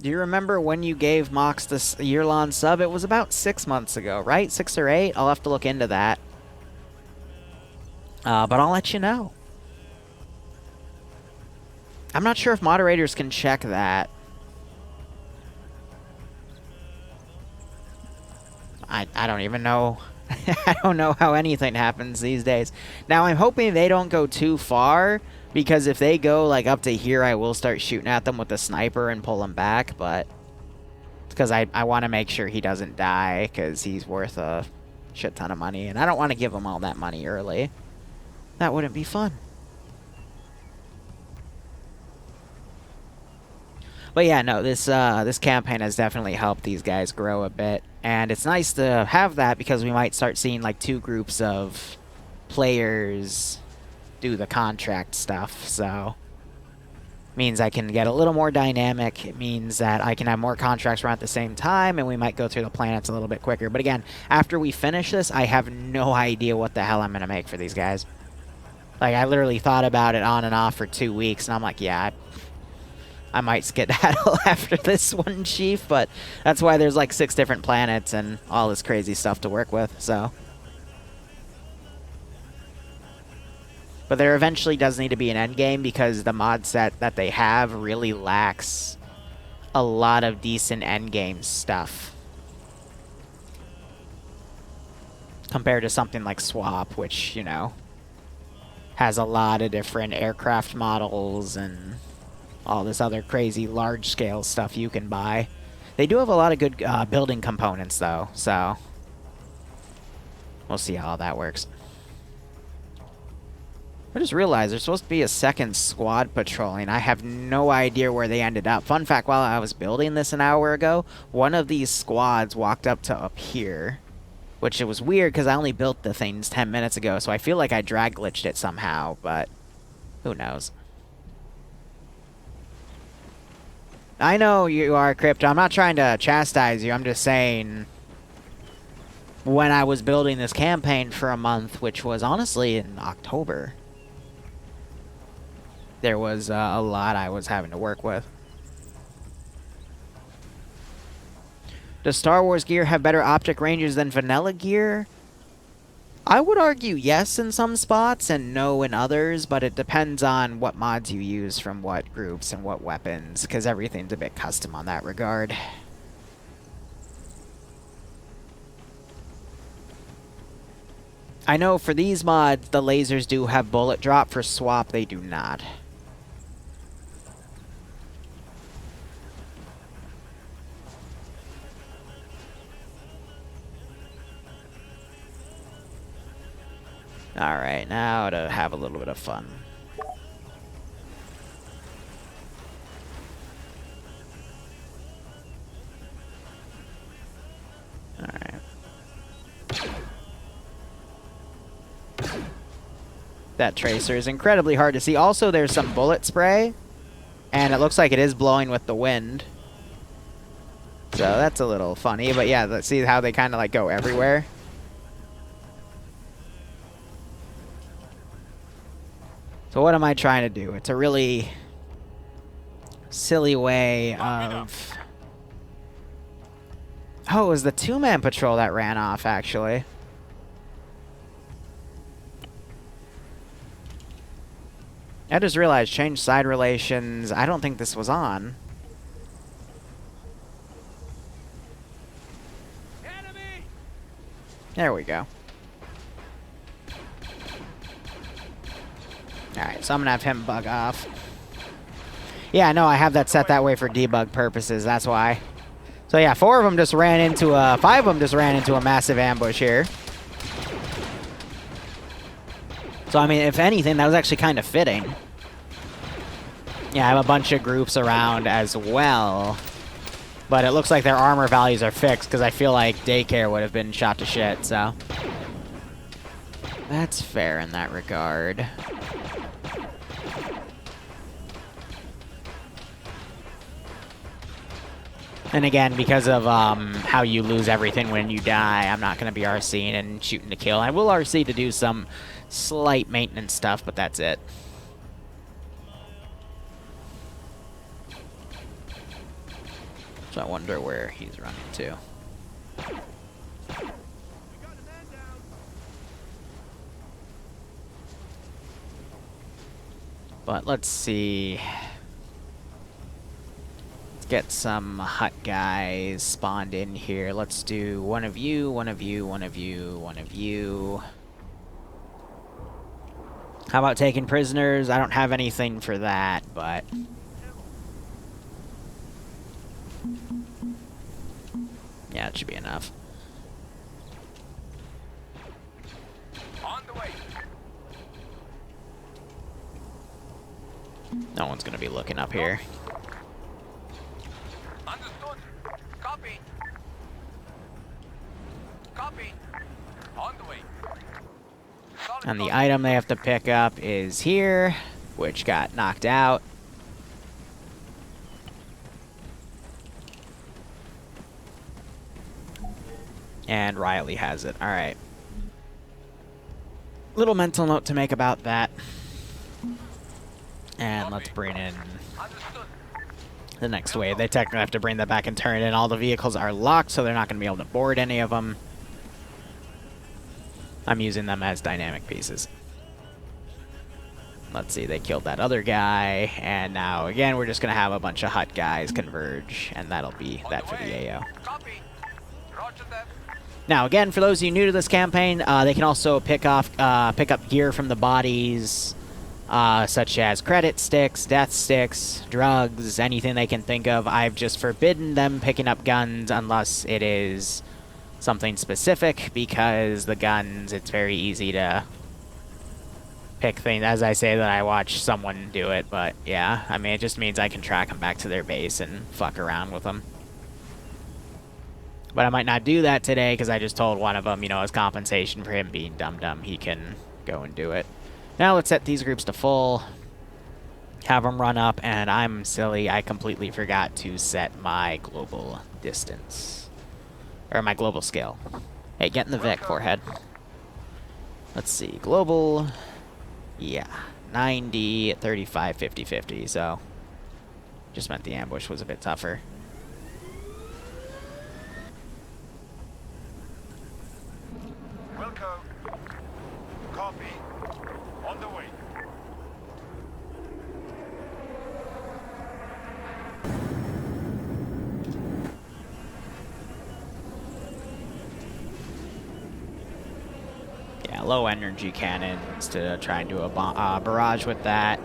Do you remember when you gave Mox this year-long sub? It was about 6 months ago, right? 6 or 8? I'll have to look into that. But I'll let you know. I'm not sure if moderators can check that. I don't even know. I don't know how anything happens these days. Now, I'm hoping they don't go too far, because if they go, like, up to here, I will start shooting at them with the sniper and pull them back, but... Because I want to make sure he doesn't die, because he's worth a shit ton of money, and I don't want to give him all that money early. That wouldn't be fun. But yeah, no, this campaign has definitely helped these guys grow a bit. And it's nice to have that because we might start seeing like 2 groups of players do the contract stuff. So means I can get a little more dynamic. It means that I can have more contracts run at the same time, and we might go through the planets a little bit quicker. But again, after we finish this, I have no idea what the hell I'm going to make for these guys. Like, I literally thought about it on and off for 2 weeks, and I'm like, yeah, I might skedaddle after this one, Chief, but that's why there's like 6 different planets and all this crazy stuff to work with, so. But there eventually does need to be an end game because the mod set that they have really lacks a lot of decent end game stuff. Compared to something like Swap, which, you know, has a lot of different aircraft models and all this other crazy large-scale stuff you can buy. They do have a lot of good building components, though, so we'll see how that works. I just realized there's supposed to be a second squad patrolling. I have no idea where they ended up. Fun fact, while I was building this an hour ago, one of these squads walked up to up here, which it was weird because I only built the things 10 minutes ago, so I feel like I drag glitched it somehow, but who knows. I know you are, Crypto. I'm not trying to chastise you. I'm just saying, when I was building this campaign for a month, which was honestly in October, there was a lot I was having to work with. Does Star Wars gear have better optic ranges than vanilla gear? I would argue yes in some spots and no in others, but it depends on what mods you use from what groups and what weapons, because everything's a bit custom on that regard. I know for these mods, the lasers do have bullet drop. For Swap, they do not. Alright, now to have a little bit of fun. Alright. That tracer is incredibly hard to see. Also, there's some bullet spray, and it looks like it is blowing with the wind. So that's a little funny, but yeah, let's see how they kind of like go everywhere. So what am I trying to do? It's a really silly way of... Oh, it was the 2-man patrol that ran off, actually. I just realized, change side relations. I don't think this was on. Enemy! There we go. Alright, so I'm going to have him bug off. Yeah, no, I have that set that way for debug purposes. That's why. So yeah, 5 of them just ran into a massive ambush here. So I mean, if anything, that was actually kind of fitting. Yeah, I have a bunch of groups around as well. But it looks like their armor values are fixed because I feel like Daycare would have been shot to shit, so. That's fair in that regard. And again, because of how you lose everything when you die, I'm not going to be RCing and shooting to kill. I will RC to do some slight maintenance stuff, but that's it. So I wonder where he's running to. But let's see. Let's get some Hutt guys spawned in here. Let's do one of you, one of you, one of you, one of you. How about taking prisoners? I don't have anything for that, but... yeah, it should be enough. On the way. No one's gonna be looking up here. Understood. Copy. Copy. On the way. Solid And the copy. item they have to pick up is here, which got knocked out. And Riley has it. Alright. Little mental note to make about that. And let's bring in Understood. the next wave. They technically have to bring that back and turn it in. All the vehicles are locked, so they're not going to be able to board any of them. I'm using them as dynamic pieces. Let's see, they killed that other guy, and now, again, we're just going to have a bunch of Hutt guys converge, and that'll be that for the AO. Copy. Roger that. Now, again, for those of you new to this campaign, they can also pick up gear from the bodies, such as credit sticks, death sticks, drugs, anything they can think of. I've just forbidden them picking up guns unless it is something specific, because the guns, it's very easy to pick things. As I say that, I watch someone do it, but yeah, I mean, it just means I can track them back to their base and fuck around with them. But I might not do that today, because I just told one of them, you know, as compensation for him being dumb, he can go and do it. Now let's set these groups to full, have them run up, and I'm silly, I completely forgot to set my global distance. Or my global scale. Hey, get in the Vic, forehead. Let's see, global, yeah, 90, 35, 50, 50, so just meant the ambush was a bit tougher. Wilco. Copy. On the way. Yeah, low energy cannons to try and do a barrage with that.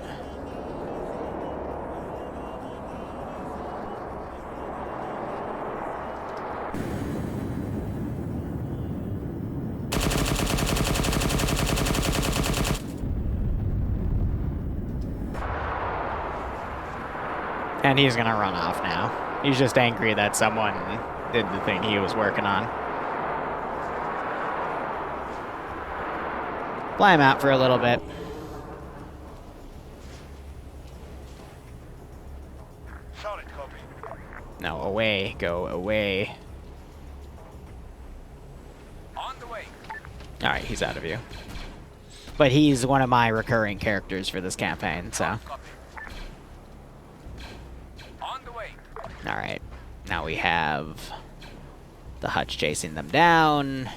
And he's gonna run off now. He's just angry that someone did the thing he was working on. Fly him out for a little bit. Solid copy. No, away. Go away. On the way. Alright, he's out of view. But he's one of my recurring characters for this campaign, so... Copy. On the way. Alright, now we have the Hutch chasing them down.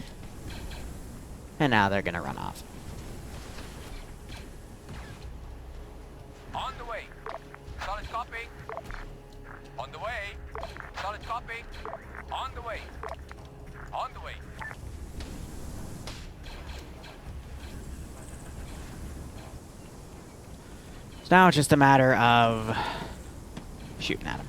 And now they're gonna run off. On the way. Solid copy. On the way. Solid copy. On the way. On the way. So now it's just a matter of shooting at him.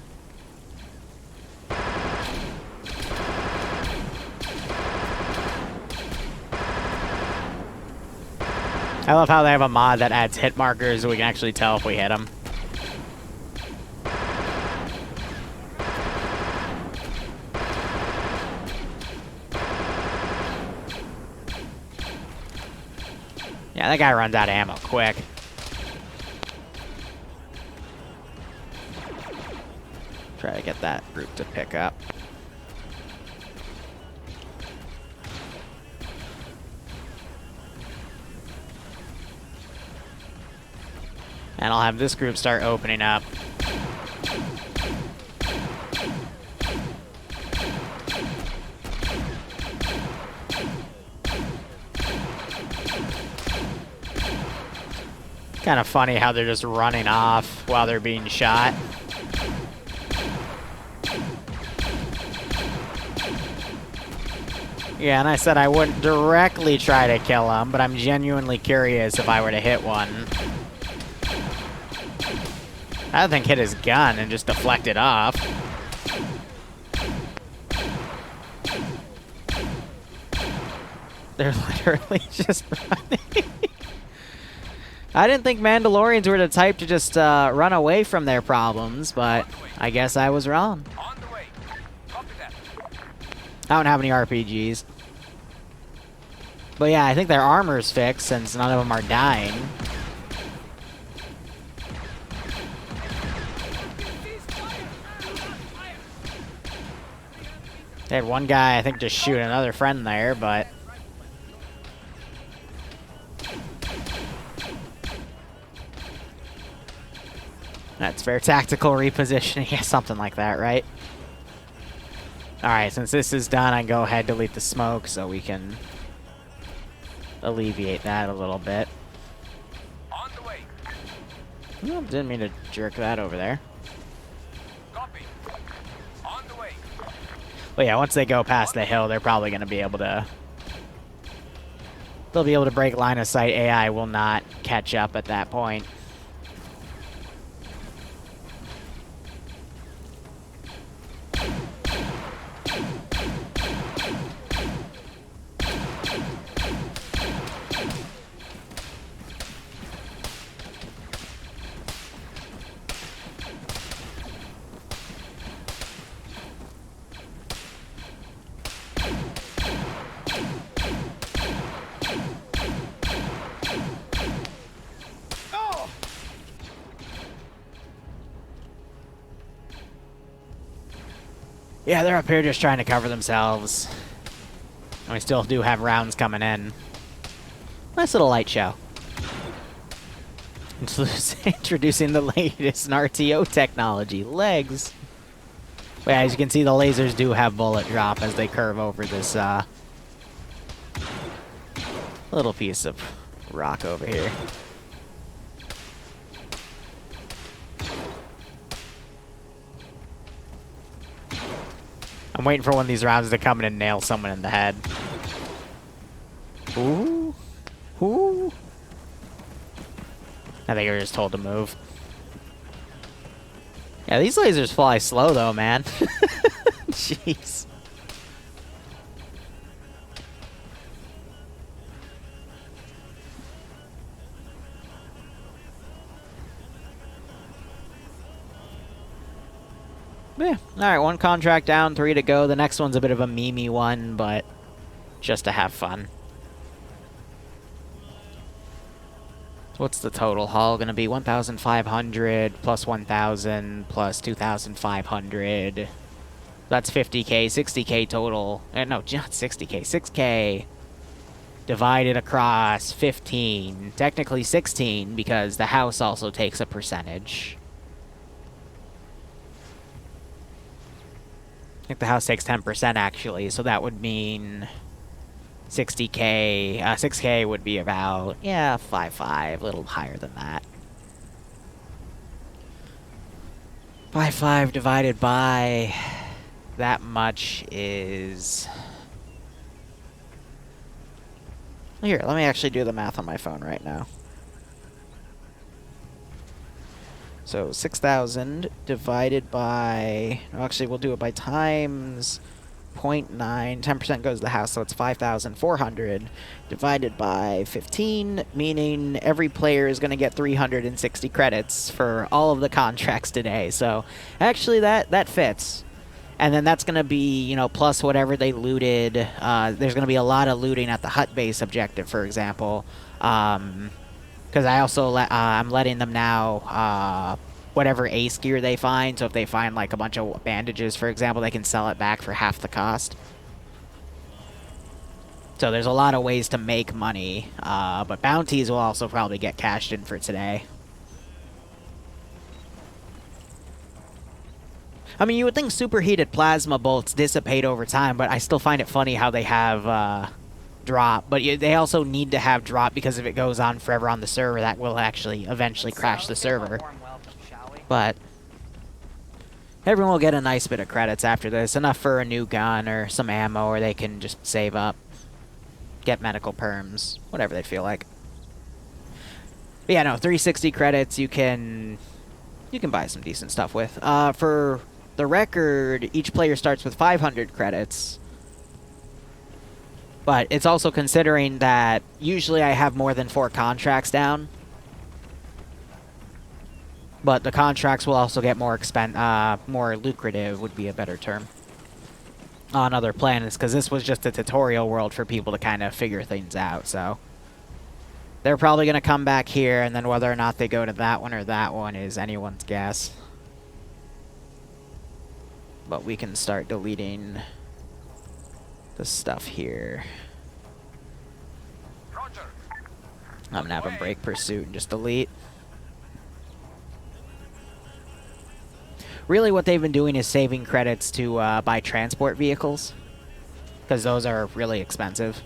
I love how they have a mod that adds hit markers so we can actually tell if we hit them. Yeah, that guy runs out of ammo quick. Try to get that group to pick up. And I'll have this group start opening up. Kind of funny how they're just running off while they're being shot. Yeah, and I said I wouldn't directly try to kill him, but I'm genuinely curious if I were to hit one. I think hit his gun and just deflect it off. They're literally just running. I didn't think Mandalorians were the type to just run away from their problems, but I guess I was wrong. On the way. Copy that. I don't have any RPGs. But yeah, I think their armor's fixed since none of them are dying. They had one guy, I think, just shoot another friend there, but... That's fair. Tactical repositioning, yeah, something like that, right? Alright, since this is done, I can go ahead and delete the smoke so we can alleviate that a little bit. On the way. Oh, didn't mean to jerk that over there. Copy. On the way. But yeah, once they go past the hill, they're probably going to be able to... They'll be able to break line of sight. AI will not catch up at that point. Yeah, they're up here just trying to cover themselves. And we still do have rounds coming in. Nice little light show. Introducing the latest in RTO technology. Legs. But yeah, as you can see, the lasers do have bullet drop as they curve over this little piece of rock over here. I'm waiting for one of these rounds to come in and nail someone in the head. Ooh. Ooh. I think we were just told to move. Yeah, these lasers fly slow though, man. Jeez. Yeah. Alright, one contract down, 3 to go. The next one's a bit of a memey one, but just to have fun. What's the total haul gonna be? 1,500 plus 1,000 plus 2,500. That's 50k, 60k total. No, not 60k, 6k divided across 15. Technically 16 because the house also takes a percentage. I think the house takes 10% actually, so that would mean 60k, 6k would be about, yeah, 5.5, a little higher than that. 5.5 divided by that much is... Here, let me actually do the math on my phone right now. So 6,000 divided by, actually we'll do it by times 0.9, 10% goes to the house, so it's 5,400 divided by 15, meaning every player is going to get 360 credits for all of the contracts today. So actually that fits. And then that's going to be, you know, plus whatever they looted. There's going to be a lot of looting at the Hutt base objective, for example. Because I also I'm letting them now whatever ace gear they find. So if they find like a bunch of bandages, for example, they can sell it back for half the cost. So there's a lot of ways to make money, but bounties will also probably get cashed in for today. I mean, you would think superheated plasma bolts dissipate over time, but I still find it funny how they have drop, but they also need to have drop because if it goes on forever on the server, that will actually eventually crash the server. But everyone will get a nice bit of credits after this, enough for a new gun or some ammo, or they can just save up, get medical perms, whatever they feel like. But yeah, no, 360 credits you can buy some decent stuff with. For the record, each player starts with 500 credits. But it's also considering that usually I have more than 4 contracts down. But the contracts will also get more more lucrative would be a better term on other planets, because this was just a tutorial world for people to kind of figure things out. So they're probably going to come back here, and then whether or not they go to that one or that one is anyone's guess. But we can start deleting the stuff here. Roger. I'm gonna have them break pursuit and just delete. Really what they've been doing is saving credits to buy transport vehicles, because those are really expensive.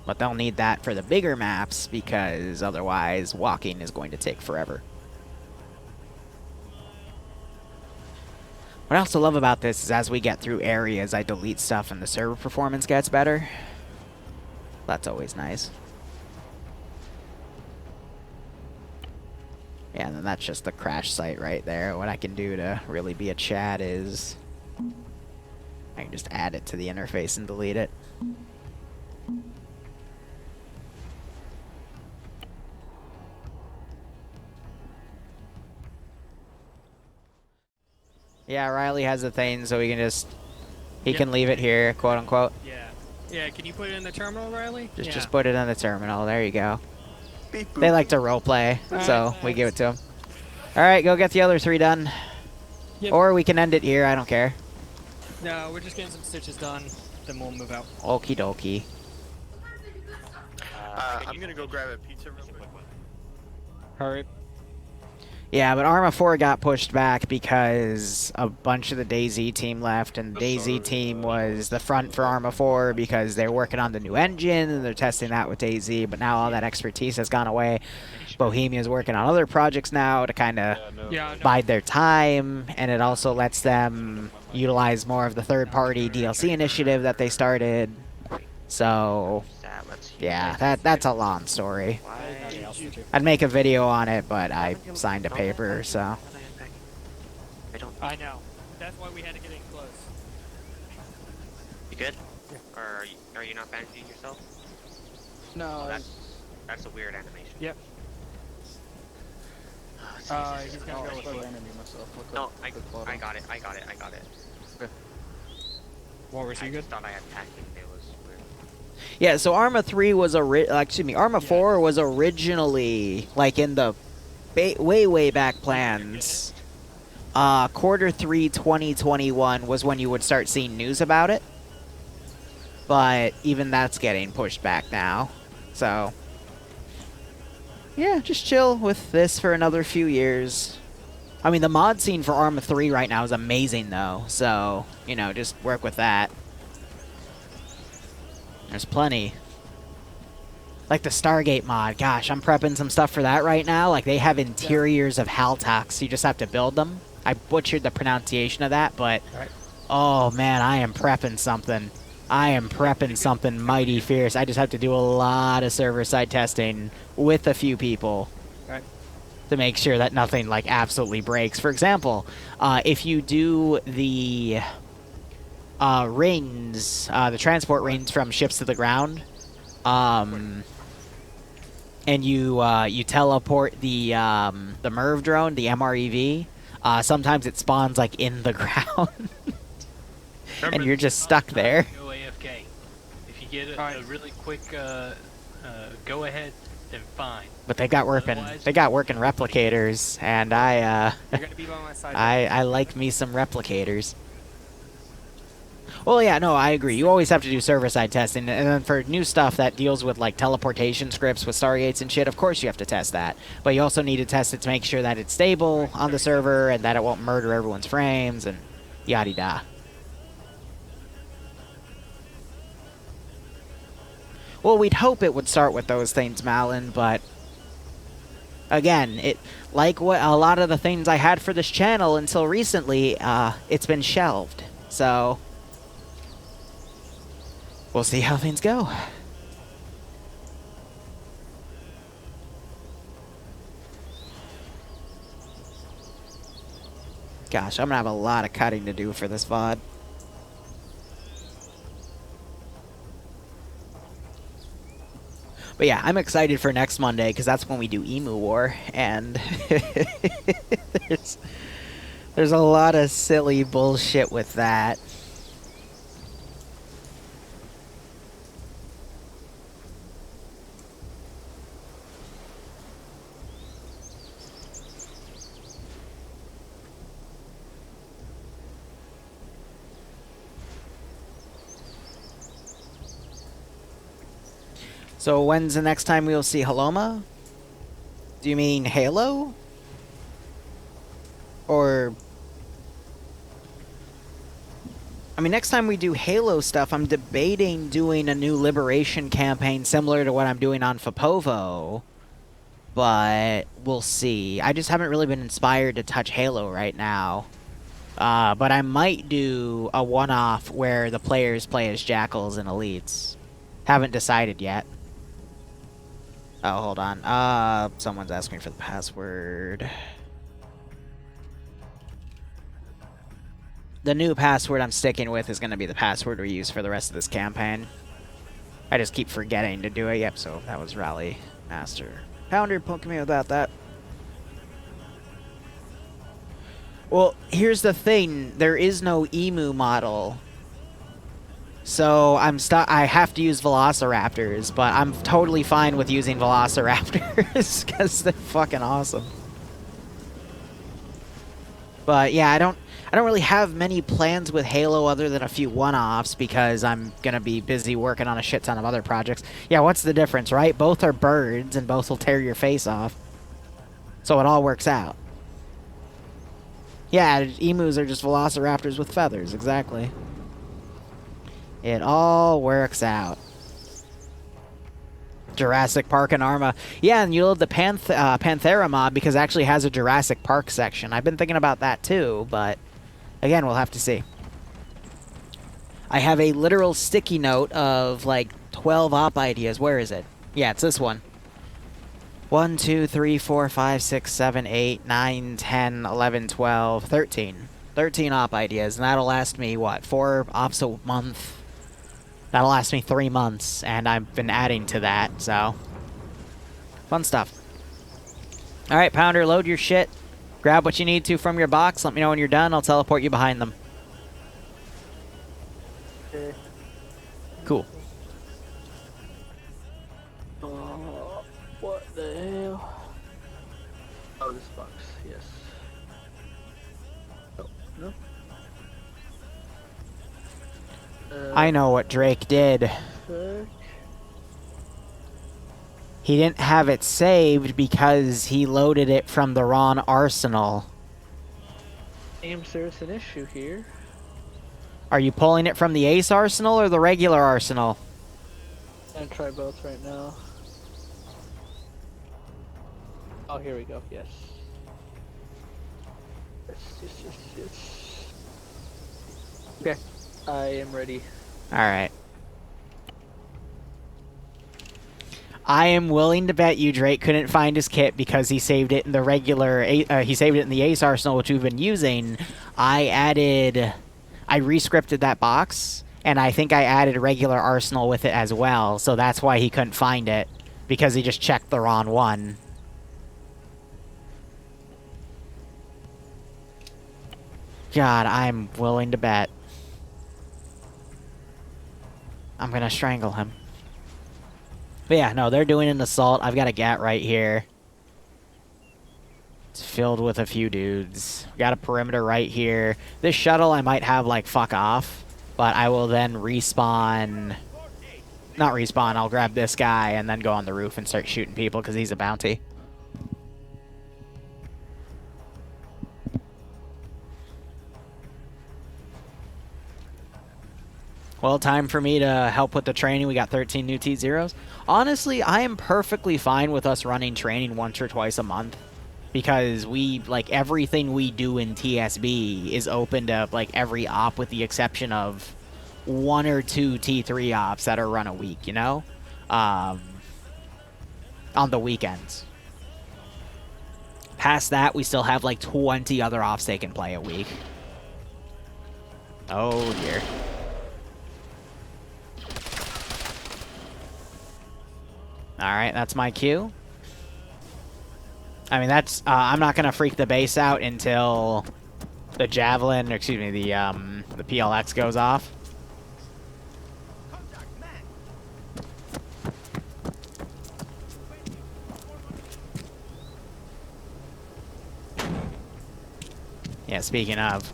But they'll need that for the bigger maps, because otherwise walking is going to take forever. What I also love about this is as we get through areas, I delete stuff and the server performance gets better. That's always nice. Yeah, and then that's just the crash site right there. What I can do to really be a Chad is I can just add it to the interface and delete it. Yeah, Riley has a thing, so we can just... He can leave it here, quote unquote. Yeah. Yeah, can you put it in the terminal, Riley? Just put it in the terminal. There you go. They like to roleplay, so we give it to them. Alright, go get the other 3 done. Yep. Or we can end it here, I don't care. No, we're just getting some stitches done, then we'll move out. Okie dokie. I'm gonna go grab a pizza real quick. Hurry. Yeah, but Arma 4 got pushed back because a bunch of the DayZ team left, and the DayZ team was the front for Arma 4 because they're working on the new engine, and they're testing that with DayZ, but now all that expertise has gone away. Bohemia's working on other projects now to kind of bide their time, and it also lets them utilize more of the third-party DLC initiative that they started. So, yeah, that's a long story. I'd make a video on it, but I signed a paper, so. I know. That's why we had to get in close. You good? Yeah. Or are you not bandaging yourself? No, Oh, that's a weird animation. Yep. Oh, He's Jesus. gonna go with it. No, I got it. Okay. Walrus, I you good? just thought I had packing. It was weird. Yeah, so Arma 3 was Arma 4 was originally, like, in the way back plans. Q3 2021 was when you would start seeing news about it. But even that's getting pushed back now. So, yeah, just chill with this for another few years. I mean, the mod scene for Arma 3 right now is amazing, though. So, you know, just work with that. There's plenty. Like the Stargate mod. Gosh, I'm prepping some stuff for that right now. Like, they have interiors of Haltox. You just have to build them. I butchered the pronunciation of that, but... Oh, man, I am prepping something. I am prepping something mighty fierce. I just have to do a lot of server-side testing with a few people to make sure that nothing, like, absolutely breaks. For example, if you do the rings, the transport rings from ships to the ground, and you teleport the MIRV drone, the MREV, sometimes it spawns, like, in the ground. And you're just stuck there. Go AFK. If you get a really quick go ahead, then fine. But they got working replicators, and You're gonna be by my side. I like me some replicators. Well, yeah, no, I agree. You always have to do server-side testing, and then for new stuff that deals with, like, teleportation scripts with Stargates and shit, of course you have to test that. But you also need to test it to make sure that it's stable on the server and that it won't murder everyone's frames and yada-da. Well, we'd hope it would start with those things, Malin, but... Again, like what a lot of the things I had for this channel until recently, it's been shelved. So... we'll see how things go. Gosh, I'm gonna have a lot of cutting to do for this VOD. But yeah, I'm excited for next Monday, because that's when we do Emu War, and there's a lot of silly bullshit with that. So when's the next time we'll see Haloma? Do you mean Halo? Or... I mean, next time we do Halo stuff, I'm debating doing a new Liberation campaign similar to what I'm doing on Fapovo. But we'll see. I just haven't really been inspired to touch Halo right now. But I might do a one-off where the players play as Jackals and Elites. Haven't decided yet. Oh, hold on. Someone's asking me for the password. The new password I'm sticking with is going to be the password we use for the rest of this campaign. I just keep forgetting to do it. Yep, so that was Rally Master. Pounder poking me about that. Well, here's the thing. There is no Emu model. So I have to use Velociraptors, but I'm totally fine with using Velociraptors because they're fucking awesome. But yeah, I don't really have many plans with Halo other than a few one-offs because I'm gonna be busy working on a shit ton of other projects. Yeah, what's the difference, right? Both are birds and both will tear your face off. So it all works out. Yeah, emus are just Velociraptors with feathers, exactly. It all works out. Jurassic Park and Arma. Yeah, and you love the Panthera mod because it actually has a Jurassic Park section. I've been thinking about that too, but again, we'll have to see. I have a literal sticky note of like 12 op ideas. Where is it? Yeah, it's this one. 1, 2, 3, 4, 5, 6, 7, 8, 9, 10, 11, 12, 13. 13 op ideas, and that'll last me, what, 4 ops a month? That'll last me 3 months, and I've been adding to that, so... fun stuff. Alright, Pounder, load your shit. Grab what you need to from your box. Let me know when you're done. I'll teleport you behind them. Okay. Cool. What the hell? Oh, this box, yes. Oh, no. I know what Drake did. Fuck. He didn't have it saved because he loaded it from the wrong arsenal. Seems there's an issue here. Are you pulling it from the Ace arsenal or the regular arsenal? I'm gonna try both right now. Oh, here we go, yes. Yes. Okay, I am ready. Alright. I am willing to bet you Drake couldn't find his kit because he saved it in the regular, he saved it in the Ace arsenal, which we've been using. I re-scripted that box, and I think I added a regular arsenal with it as well, so that's why he couldn't find it, because he just checked the wrong one. God, I'm willing to bet. I'm gonna strangle him. But yeah, no, they're doing an assault. I've got a GAT right here. It's filled with a few dudes. Got a perimeter right here. This shuttle I might have, like, fuck off. but I will then respawn. Not respawn, I'll grab this guy and then go on the roof and start shooting people because he's a bounty. Well, time for me to help with the training. We got 13 new T0s. Honestly, I am perfectly fine with us running training once or twice a month. Because we, like, everything we do in TSB is open to, like, every op with the exception of 1 or 2 T3 ops that are run a week, you know? On the weekends. Past that, we still have, like, 20 other ops they can play a week. Oh, dear. Alright, that's my cue. I mean, that's, I'm not gonna freak the base out until the javelin, or excuse me, the PLX goes off. Yeah, speaking of.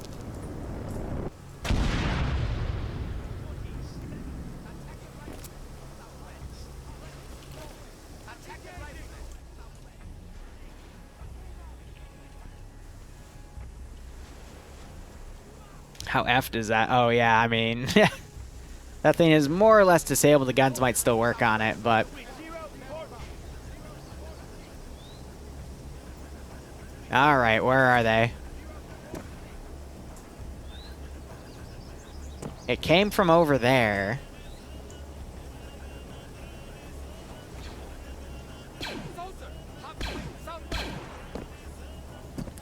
How effed is that? Oh, yeah, I mean, that thing is more or less disabled. The guns might still work on it, but... Alright, where are they? It came from over there.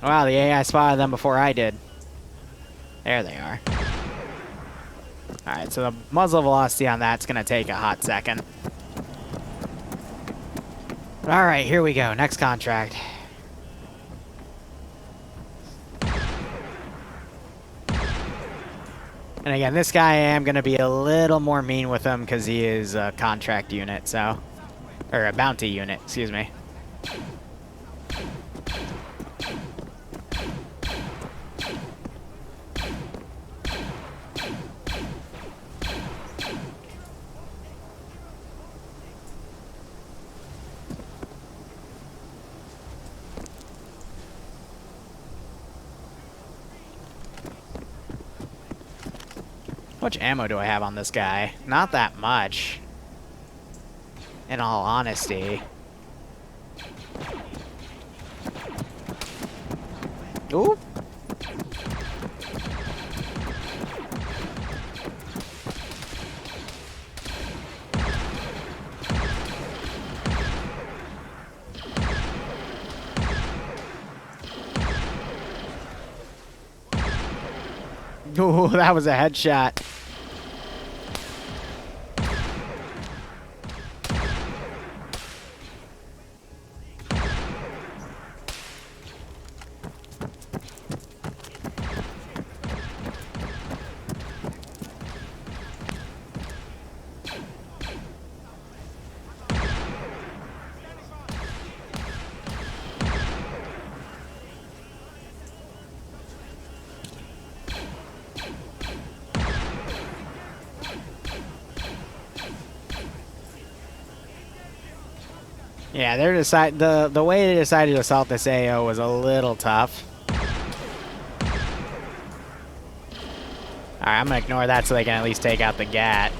Wow, the AI spotted them before I did. There they are. Alright, so the muzzle velocity on that's going to take a hot second. Alright, here we go. Next contract. And again, this guy I am going to be a little more mean with him because he is a contract unit, so... Or a bounty unit, excuse me. How much ammo do I have on this guy? Not that much. In all honesty. Ooh. Ooh, that was a headshot. Yeah, the way they decided to assault this AO was a little tough. Alright, I'm gonna ignore that so they can at least take out the GAT.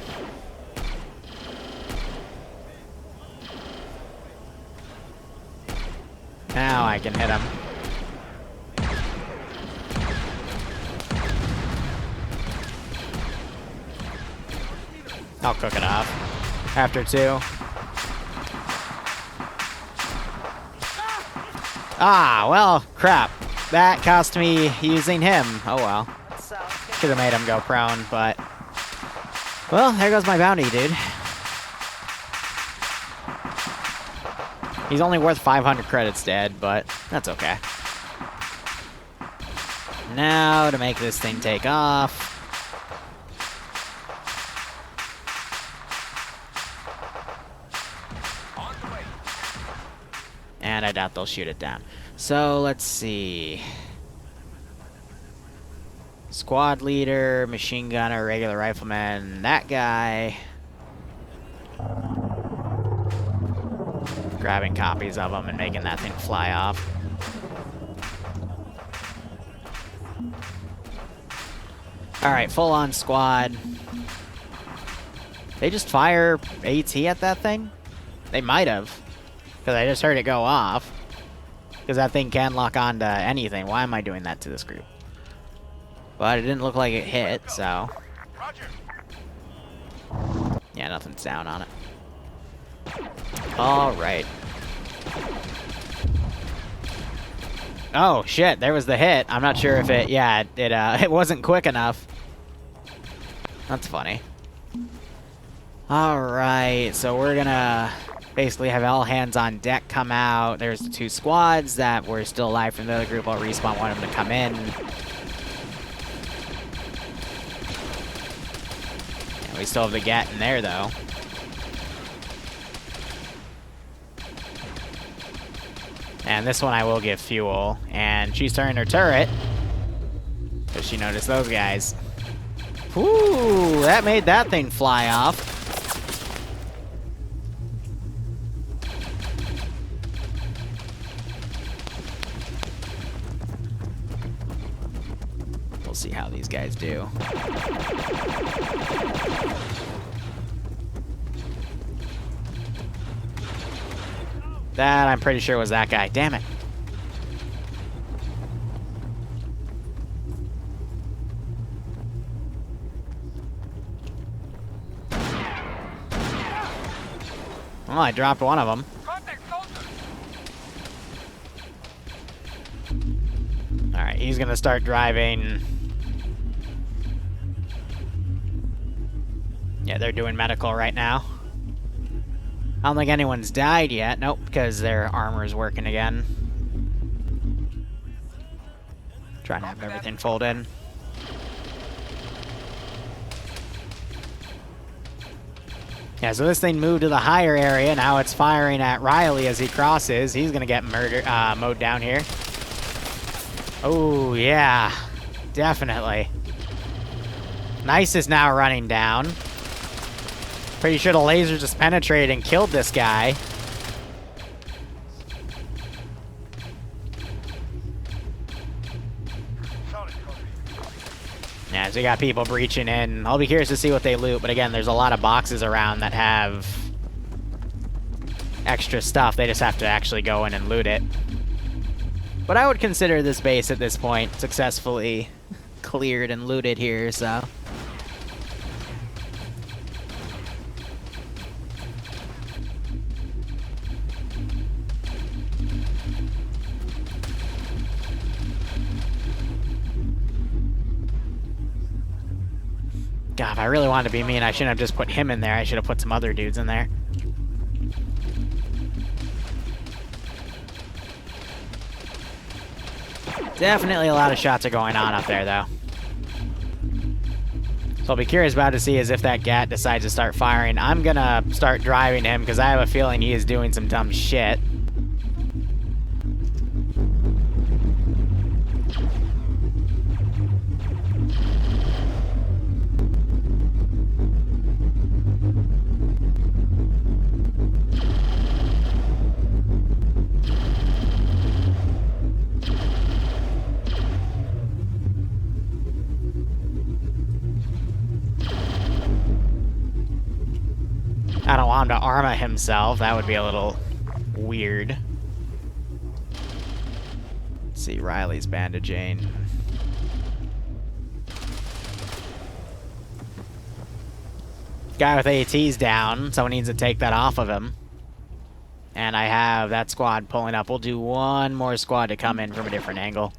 Now I can hit him. I'll cook it off. After 2. Ah, well, crap. That cost me using him. Oh well. Should have made him go prone, but... Well, there goes my bounty, dude. He's only worth 500 credits dead, but that's okay. Now, to make this thing take off... And I doubt they'll shoot it down. So, let's see. squad leader, machine gunner, regular rifleman, that guy. Grabbing copies of them and making that thing fly off. Alright, full-on squad. They just fire AT at that thing? They might have. Because I just heard it go off. Because that thing can lock onto anything. Why am I doing that to this group? But it didn't look like it hit, so... Yeah, nothing's down on it. Alright. Oh, shit, there was the hit. I'm not sure if it... Yeah, it wasn't quick enough. That's funny. Alright, so we're gonna basically have all hands on deck come out. There's the 2 squads that were still alive from the other group. I'll respawn one of them to come in. And we still have the Gat in there, though. And this one I will give fuel. And she's turning her turret. Because she noticed those guys. Ooh, that made that thing fly off. We'll see how these guys do. That, I'm pretty sure, was that guy. Damn it. Well, I dropped one of them. Alright, he's gonna start driving. Yeah, they're doing medical right now. I don't think anyone's died yet. Nope, because their armor's working again. Trying to have everything fold in. Yeah, so this thing moved to the higher area. Now it's firing at Riley as he crosses. He's gonna get mowed down here. Oh, yeah. Definitely. Nice is now running down. Pretty sure the laser just penetrated and killed this guy. Yeah, so you got people breaching in. I'll be curious to see what they loot, but again, there's a lot of boxes around that have extra stuff. They just have to actually go in and loot it. But I would consider this base at this point successfully cleared and looted here, so... God, if I really wanted to be mean, I shouldn't have just put him in there. I should have put some other dudes in there. Definitely a lot of shots are going on up there, though. So I'll be curious about to see is if that Gat decides to start firing. I'm gonna start driving him because I have a feeling he is doing some dumb shit. I don't want him to armor himself. That would be a little weird. Let's see, Riley's bandaging. Guy with AT's down. Someone needs to take that off of him. And I have that squad pulling up. We'll do one more squad to come in from a different angle.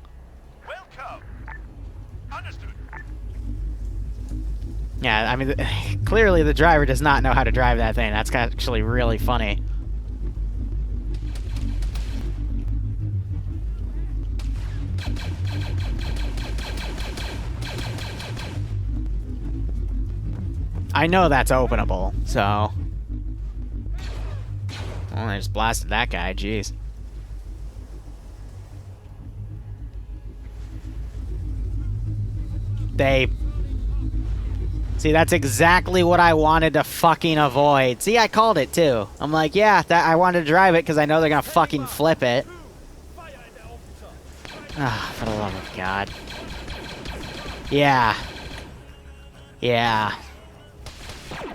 Yeah, I mean, clearly the driver does not know how to drive that thing. That's actually really funny. I know that's openable, so... Well, I just blasted that guy, jeez. They... See, that's exactly what I wanted to fucking avoid. See, I called it, too. I'm like, yeah, I wanted to drive it because I know they're gonna fucking flip it. Ah, for the love of God. Yeah. Yeah.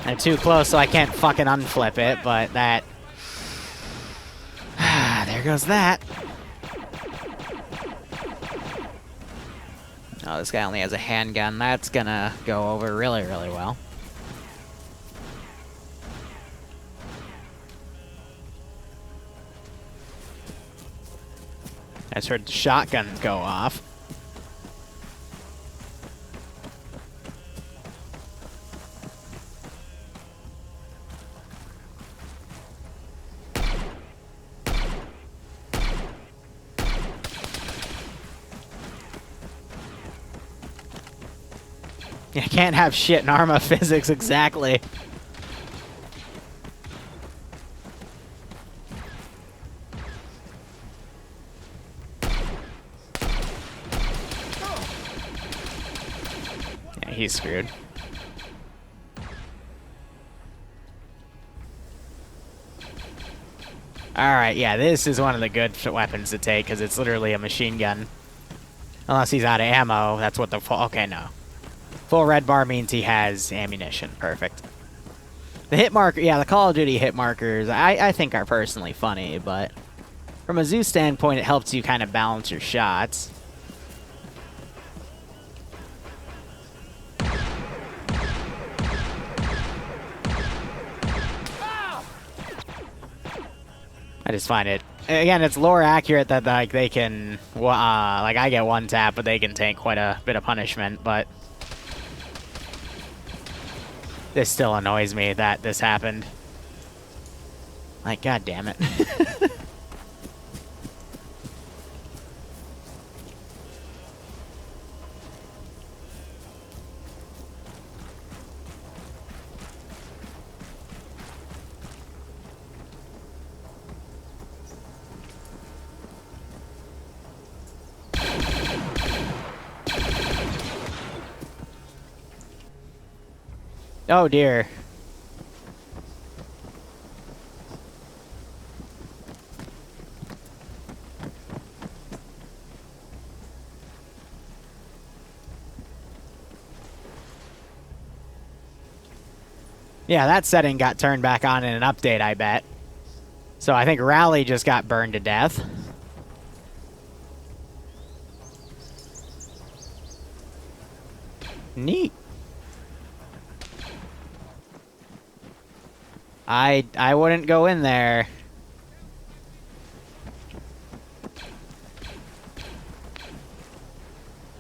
They're too close, so I can't fucking unflip it, but that... there goes that. Oh, this guy only has a handgun. That's gonna go over really, really well. I just heard the shotgun go off. You can't have shit in Arma physics, exactly. Yeah, he's screwed. Alright, yeah, this is one of the good weapons to take, because it's literally a machine gun. Unless he's out of ammo, that's what the full... Okay, no. Full red bar means he has ammunition. Perfect. The hit marker... Yeah, the Call of Duty hit markers, I think are personally funny, but... From a zoo standpoint, it helps you kind of balance your shots. I just find it... Again, it's lore accurate that, like, they can... like, I get one tap, but they can take quite a bit of punishment, but... This still annoys me that this happened. Like, god damn it. Oh dear. Yeah, that setting got turned back on in an update, I bet. So I think Rally just got burned to death. Neat. I wouldn't go in there.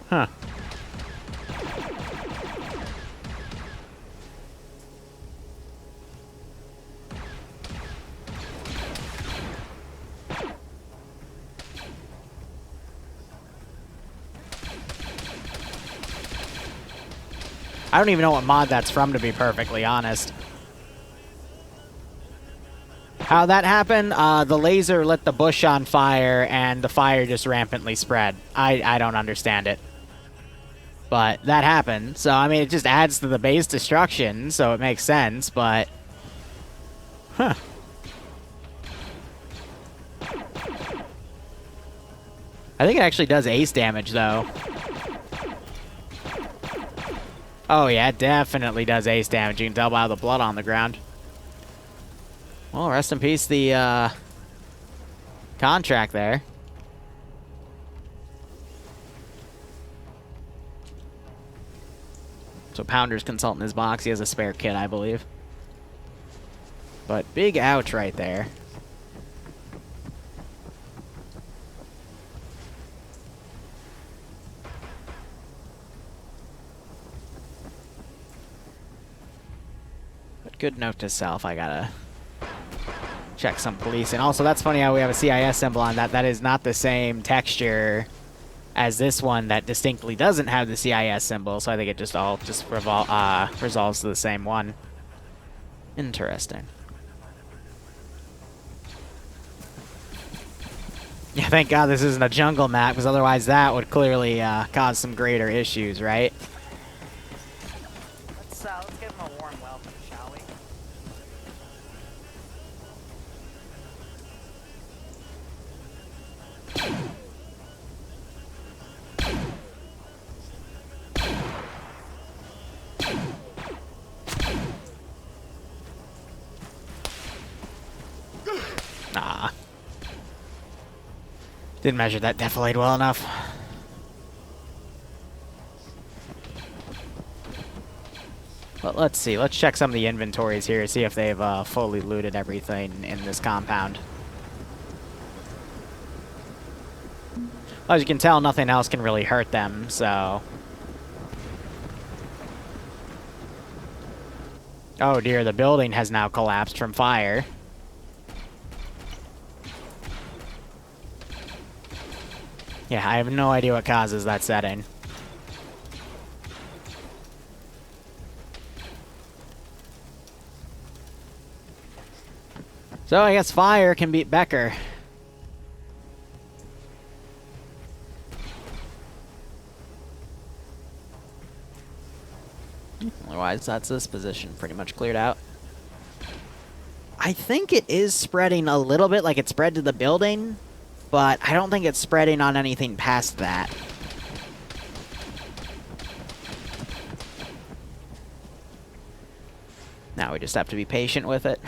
Huh. I don't even know what mod that's from, to be perfectly honest. How that happened? The laser lit the bush on fire, and the fire just rampantly spread. I don't understand it. But that happened. So, I mean, it just adds to the base destruction, so it makes sense, but... Huh. I think it actually does ace damage, though. Oh, yeah, it definitely does ace damage. You can tell by the blood on the ground. Well, rest in peace, the contract there. So Pounder's consulting his box. He has a spare kit, I believe. But big ouch right there. But good note to self, I gotta check some police. And also, that's funny how we have a CIS symbol on that. That is not the same texture as this one that distinctly doesn't have the CIS symbol, so I think it just all resolves to the same one. Interesting. Yeah, thank God this isn't a jungle map, because otherwise that would clearly cause some greater issues, right? let's give him a warm welcome, shall we? Nah. Didn't measure that defilade well enough. But let's see. Let's check some of the inventories here, see if they've fully looted everything in this compound. Well, as you can tell, nothing else can really hurt them, so... Oh dear, the building has now collapsed from fire. Yeah, I have no idea what causes that setting. So I guess fire can beat Becker. Otherwise, that's this position pretty much cleared out. I think it is spreading a little bit, like it spread to the building, but I don't think it's spreading on anything past that. Now we just have to be patient with it.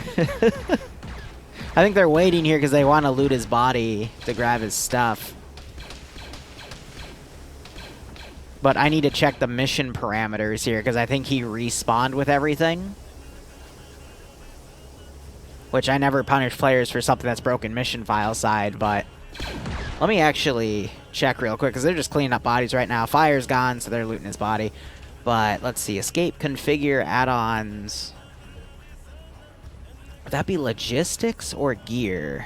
I think they're waiting here because they want to loot his body to grab his stuff. But I need to check the mission parameters here because I think he respawned with everything. Which I never punish players for something that's broken mission file side, but... Let me actually check real quick because they're just cleaning up bodies right now. Fire's gone, so they're looting his body. But let's see. Escape, configure, add-ons... Would that be logistics or gear?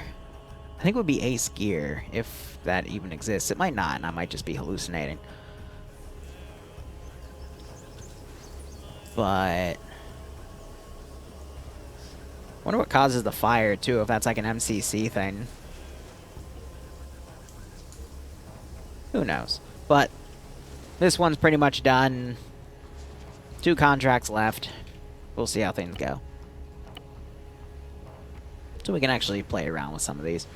I think it would be ace gear, if that even exists. It might not, and I might just be hallucinating. But... I wonder what causes the fire, too, if that's like an MCC thing. Who knows? But this one's pretty much done. 2 contracts left. We'll see how things go. So we can actually play around with some of these.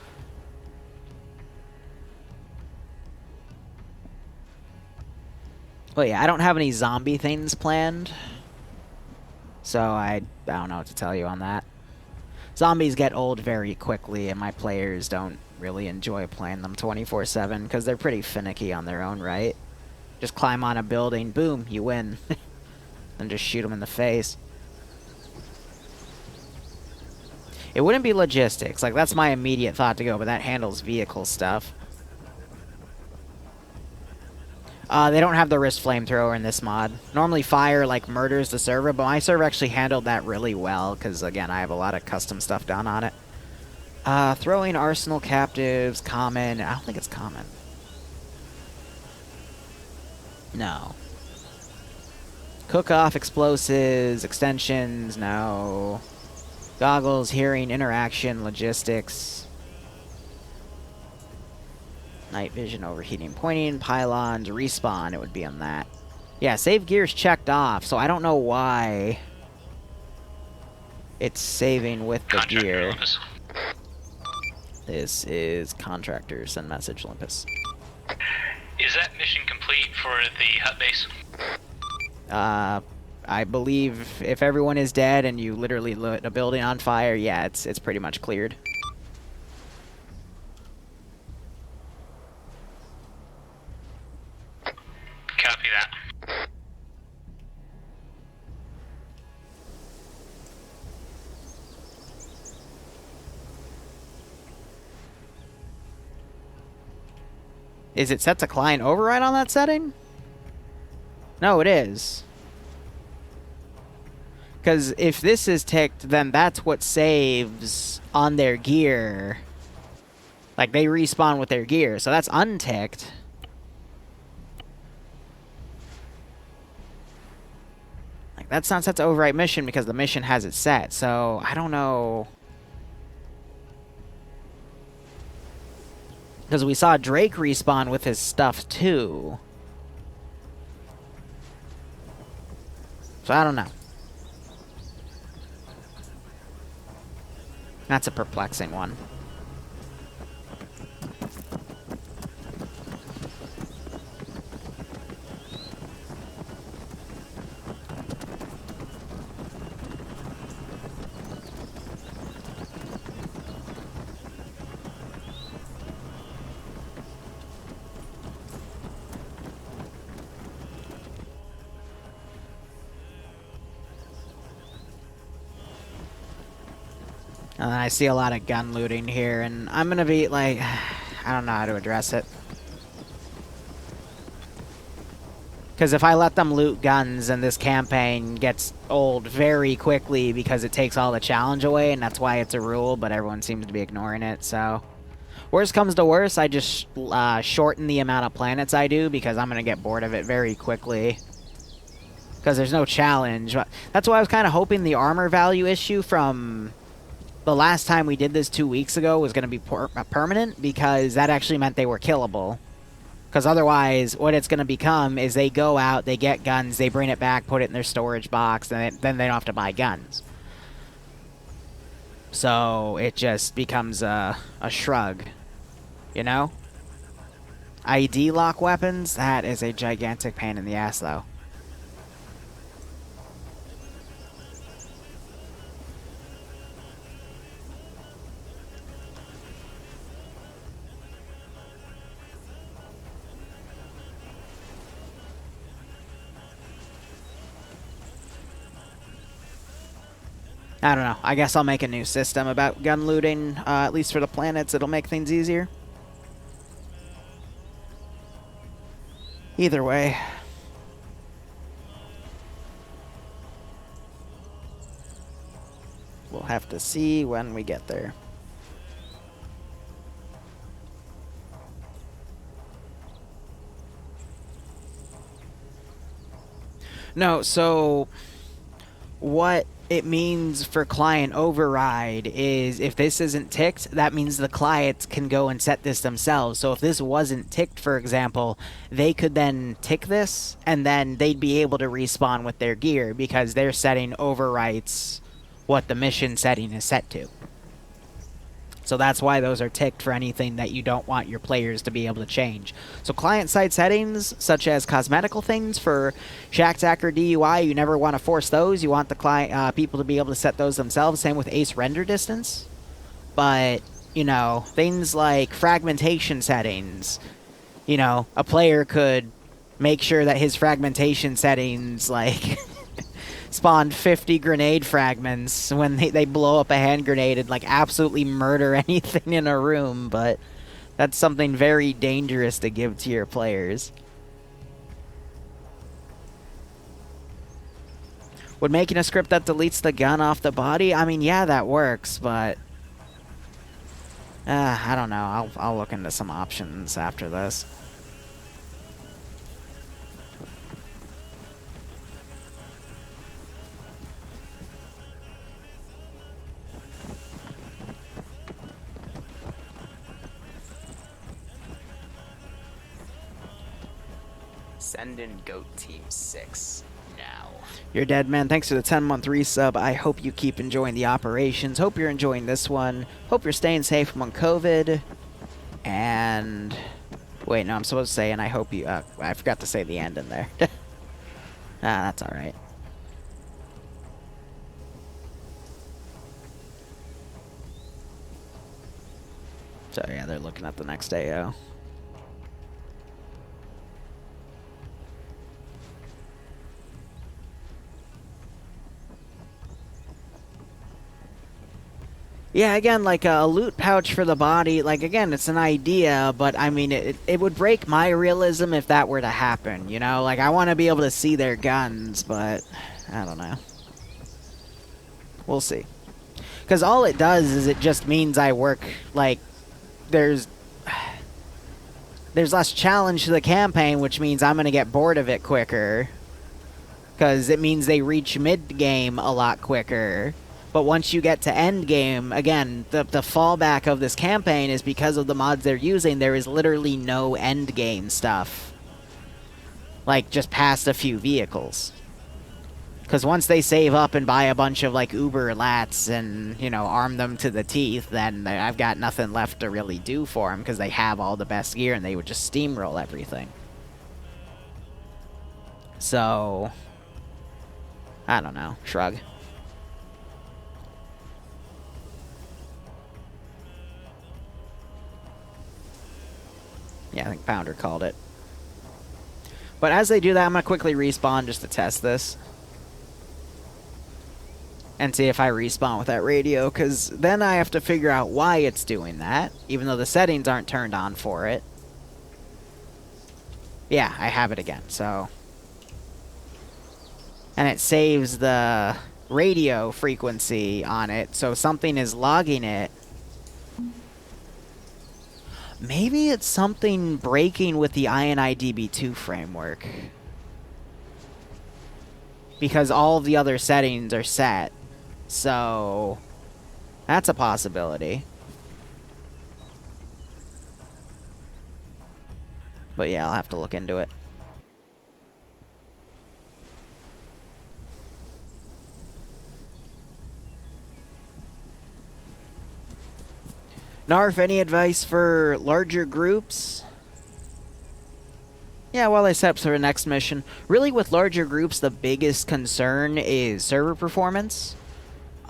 But yeah, I don't have any zombie things planned. So I don't know what to tell you on that. Zombies get old very quickly, and my players don't really enjoy playing them 24/7 because they're pretty finicky on their own right. Just climb on a building, boom, you win. Then just shoot them in the face. It wouldn't be logistics. Like, that's my immediate thought to go, but that handles vehicle stuff. They don't have the wrist flamethrower in this mod. Normally fire, like, murders the server, but my server actually handled that really well, because, again, I have a lot of custom stuff done on it. Throwing arsenal captives, common. I don't think it's common. No. Cook-off, explosives, extensions, no. Goggles, hearing, interaction, logistics. Night vision, overheating, pointing, pylons, respawn, it would be on that. Yeah, save gear's checked off, so I don't know why it's saving with the gear. Olympus. This is contractor, send message, Olympus. Is that mission complete for the Hutt base? I believe if everyone is dead and you literally lit a building on fire, yeah, it's pretty much cleared. Copy that. Is it set to client override on that setting? No, it is. Because if this is ticked, then that's what saves on their gear. Like, they respawn with their gear, so that's unticked. Like, that's not set to overwrite mission because the mission has it set, so I don't know. Because we saw Drake respawn with his stuff, too. So I don't know. That's a perplexing one. And I see a lot of gun looting here, and I'm gonna be like, I don't know how to address it. Because if I let them loot guns, and this campaign gets old very quickly because it takes all the challenge away, and that's why it's a rule, but everyone seems to be ignoring it, so... Worst comes to worst, I just shorten the amount of planets I do, because I'm gonna get bored of it very quickly. Because there's no challenge. That's why I was kind of hoping the armor value issue from... the last time we did this 2 weeks ago was going to be permanent, because that actually meant they were killable. Because otherwise, what it's going to become is they go out, they get guns, they bring it back, put it in their storage box, and then they don't have to buy guns. So it just becomes a shrug, you know? ID lock weapons, that is a gigantic pain in the ass, though. I don't know. I guess I'll make a new system about gun looting, at least for the planets. It'll make things easier. Either way. We'll have to see when we get there. No, so... what it means for client override is if this isn't ticked, that means the clients can go and set this themselves. So if this wasn't ticked, for example, they could then tick this, and then they'd be able to respawn with their gear because their setting overwrites what the mission setting is set to. So that's why those are ticked for anything that you don't want your players to be able to change. So client-side settings, such as cosmetical things for Shack-Tack or DUI, you never want to force those. You want the client people to be able to set those themselves. Same with Ace render distance. But, you know, things like fragmentation settings, you know, a player could make sure that his fragmentation settings, like... spawned 50 grenade fragments when they blow up a hand grenade and like absolutely murder anything in a room, but that's something very dangerous to give to your players. Would making a script that deletes the gun off the body? I mean, yeah, that works, but I don't know. I'll look into some options after this. Send in Goat Team 6 now. You're dead, man. Thanks for the 10-month resub. I hope you keep enjoying the operations. Hope you're enjoying this one. Hope you're staying safe among COVID. And... wait, no, I'm supposed to say, and I hope you... I forgot to say the end in there. That's alright. So, yeah, they're looking at the next AO. Yeah, again, like a loot pouch for the body, like, again, it's an idea, but, I mean, it would break my realism if that were to happen, you know? Like, I want to be able to see their guns, but I don't know. We'll see. Because all it does is it just means I work, like, there's less challenge to the campaign, which means I'm going to get bored of it quicker. Because it means they reach mid-game a lot quicker. But once you get to end game, again, the fallback of this campaign is because of the mods they're using, there is literally no end game stuff. Like, just past a few vehicles. Because once they save up and buy a bunch of, like, Uber lats and, you know, arm them to the teeth, then I've got nothing left to really do for them because they have all the best gear and they would just steamroll everything. So, I don't know. Shrug. Yeah, I think Pounder called it. But as they do that, I'm going to quickly respawn just to test this. And see if I respawn with that radio, because then I have to figure out why it's doing that, even though the settings aren't turned on for it. Yeah, I have it again, so... And it saves the radio frequency on it, so something is logging it. Maybe it's something breaking with the INI-DB2 framework. Because all of the other settings are set. So, that's a possibility. But yeah, I'll have to look into it. Narf, any advice for larger groups? Yeah, while I set up for the next mission. Really, with larger groups, the biggest concern is server performance.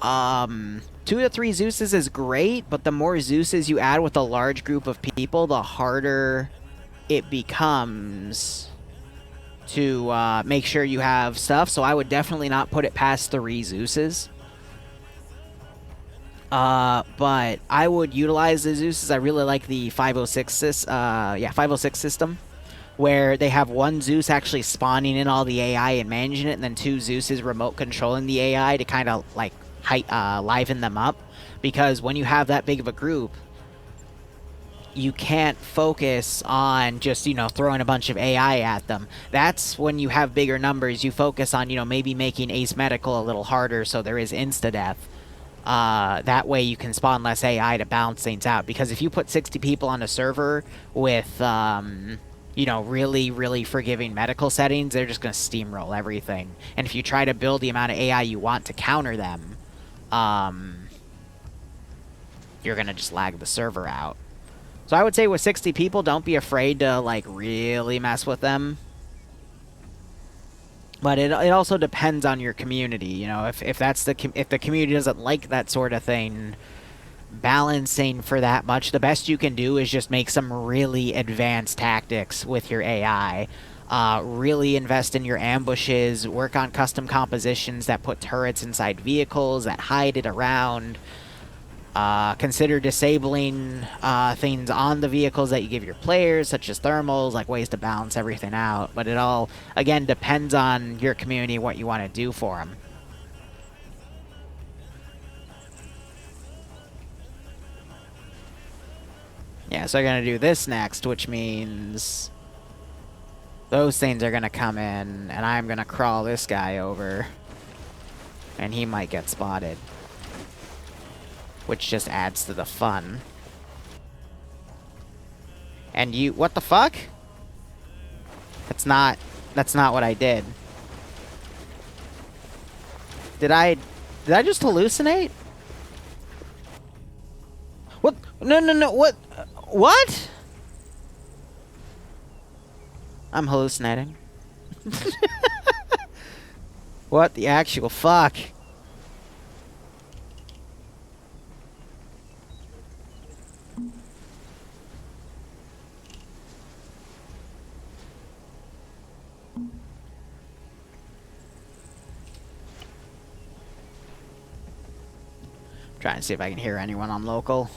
2 to 3 Zeuses is great, but the more Zeuses you add with a large group of people, the harder it becomes to make sure you have stuff. So I would definitely not put it past 3 Zeuses. But I would utilize the Zeuses. I really like the 506 system, where they have 1 Zeus actually spawning in all the AI and managing it, and then 2 Zeuses remote controlling the AI to kind of like liven them up. Because when you have that big of a group, you can't focus on just, you know, throwing a bunch of AI at them. That's when you have bigger numbers, you focus on, you know, maybe making Ace Medical a little harder so there is insta-death. That way you can spawn less AI to balance things out. Because if you put 60 people on a server with, you know, really, really forgiving medical settings, they're just going to steamroll everything. And if you try to build the amount of AI you want to counter them, you're going to just lag the server out. So I would say with 60 people, don't be afraid to, like, really mess with them. But it also depends on your community, you know. If the community doesn't like that sort of thing, balancing for that much, the best you can do is just make some really advanced tactics with your AI. Really invest in your ambushes, work on custom compositions that put turrets inside vehicles, that hide it around. Consider disabling things on the vehicles that you give your players, such as thermals, like ways to balance everything out. But it all, again, depends on your community, what you want to do for them. Yeah, so I'm going to do this next, which means those things are going to come in, and I'm going to crawl this guy over, and he might get spotted. Which just adds to the fun. And you... What the fuck? That's not what I did. Did I just hallucinate? What? No, what? What? I'm hallucinating. What the actual fuck? Trying to see if I can hear anyone on local.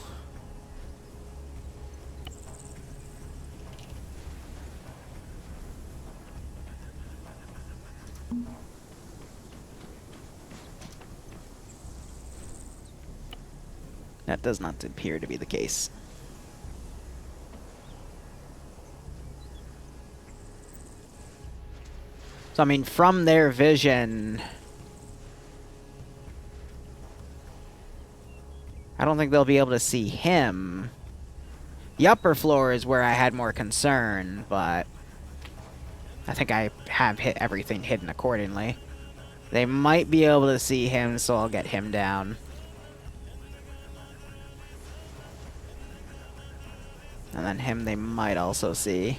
That does not appear to be the case. So, I mean, from their vision, I don't think they'll be able to see him. The upper floor is where I had more concern, but I think I have hit everything hidden accordingly. They might be able to see him, so I'll get him down. And then him they might also see.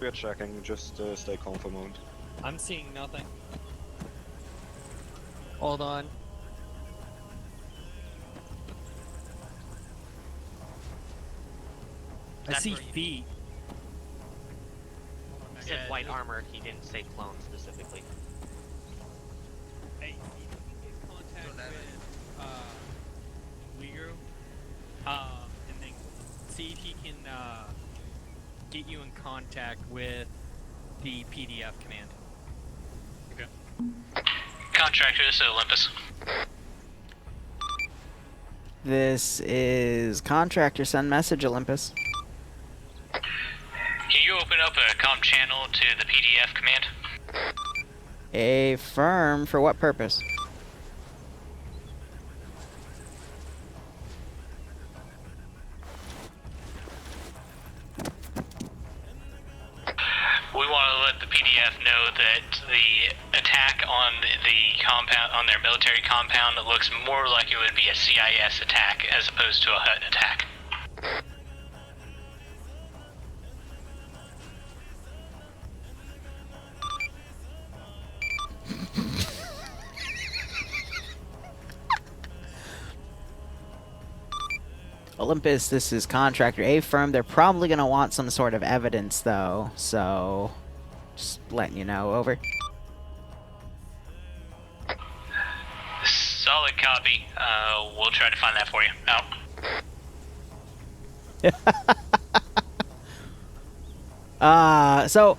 We're checking, just stay calm for a moment. I'm seeing nothing. Hold on. I That's see where you- feet. He said white armor, he didn't say clone specifically. Hey, you can get contact with Liru, and then see if he can get you in contact with the PDF command. Okay. Contractor, this is Olympus. This is Contractor, send message, Olympus. Can you open up a comm channel to the PDF command? Affirm, for what purpose? We want to let the PDF know that the attack on the compound, on their military compound, looks more like it would be a CIS attack as opposed to a Hutt attack. Olympus, this is Contractor. Affirm, they're probably going to want some sort of evidence, though, so just letting you know. Over. Solid copy. We'll try to find that for you. Out. So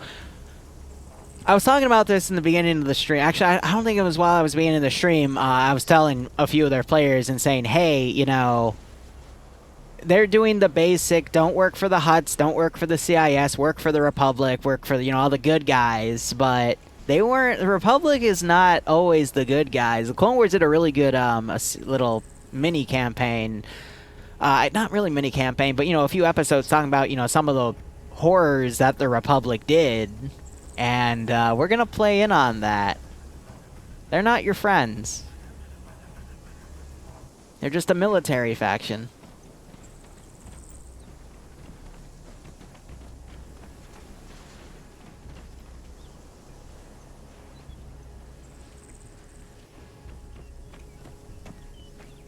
I was talking about this in the beginning of the stream. Actually, I don't think it was while I was beginning the stream. I was telling a few of their players and saying, hey, you know, they're doing the basic, don't work for the Hutts, don't work for the CIS, work for the Republic, work for, you know, all the good guys, but they weren't, the Republic is not always the good guys. The Clone Wars did a really good little mini campaign, not really mini campaign, but, you know, a few episodes talking about, you know, some of the horrors that the Republic did, and we're going to play in on that. They're not your friends. They're just a military faction.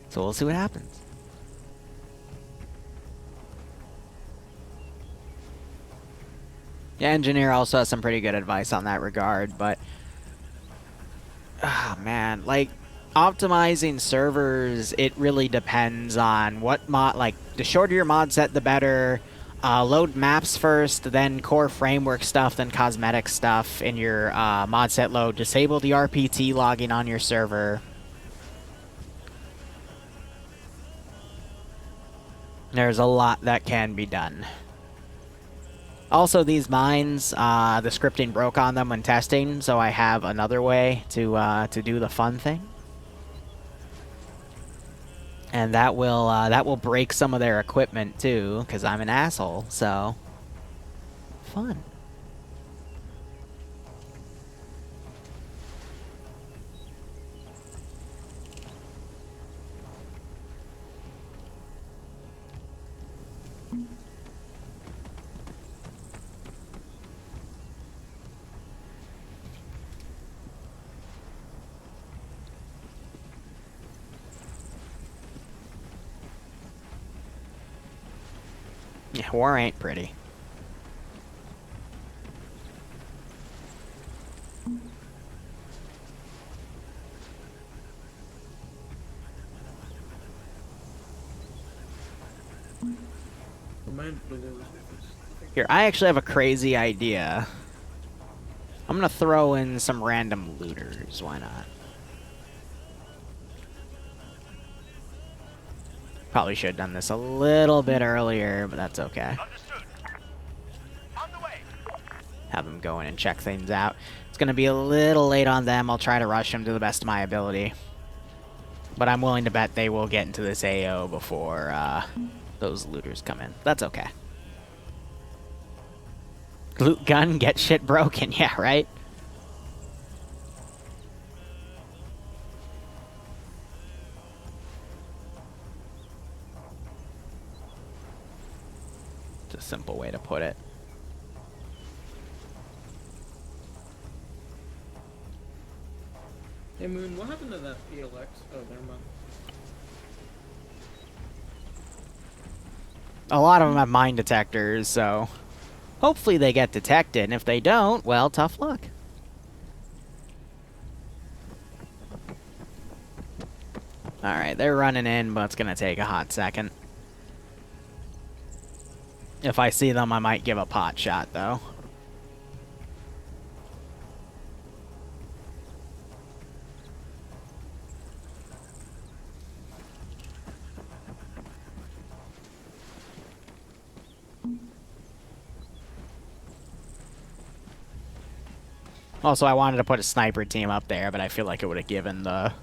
So we'll see what happens. Yeah, Engineer also has some pretty good advice on that regard, but man, like optimizing servers, it really depends on what mod, like the shorter your mod set, the better. Load maps first, then core framework stuff, then cosmetic stuff in your mod set load. Disable the RPT logging on your server. There's a lot that can be done. Also, these mines, the scripting broke on them when testing, so I have another way to do the fun thing. And that will break some of their equipment too, because I'm an asshole. So, fun. Yeah, war ain't pretty. Here, I actually have a crazy idea. I'm gonna throw in some random looters, why not? Probably should have done this a little bit earlier, but that's okay. Understood. On the way. Have them go in and check things out. It's gonna be a little late on them. I'll try to rush them to the best of my ability. But I'm willing to bet they will get into this AO before those looters come in. That's okay. Loot gun, get shit broken. Yeah, right? It's a simple way to put it. Hey Moon, what happened to that PLX? Oh, never mind. A lot of them have mine detectors, so hopefully they get detected. And if they don't, well, tough luck. Alright, they're running in, but it's going to take a hot second. If I see them, I might give a pot shot, though. Also, I wanted to put a sniper team up there, but I feel like it would have given the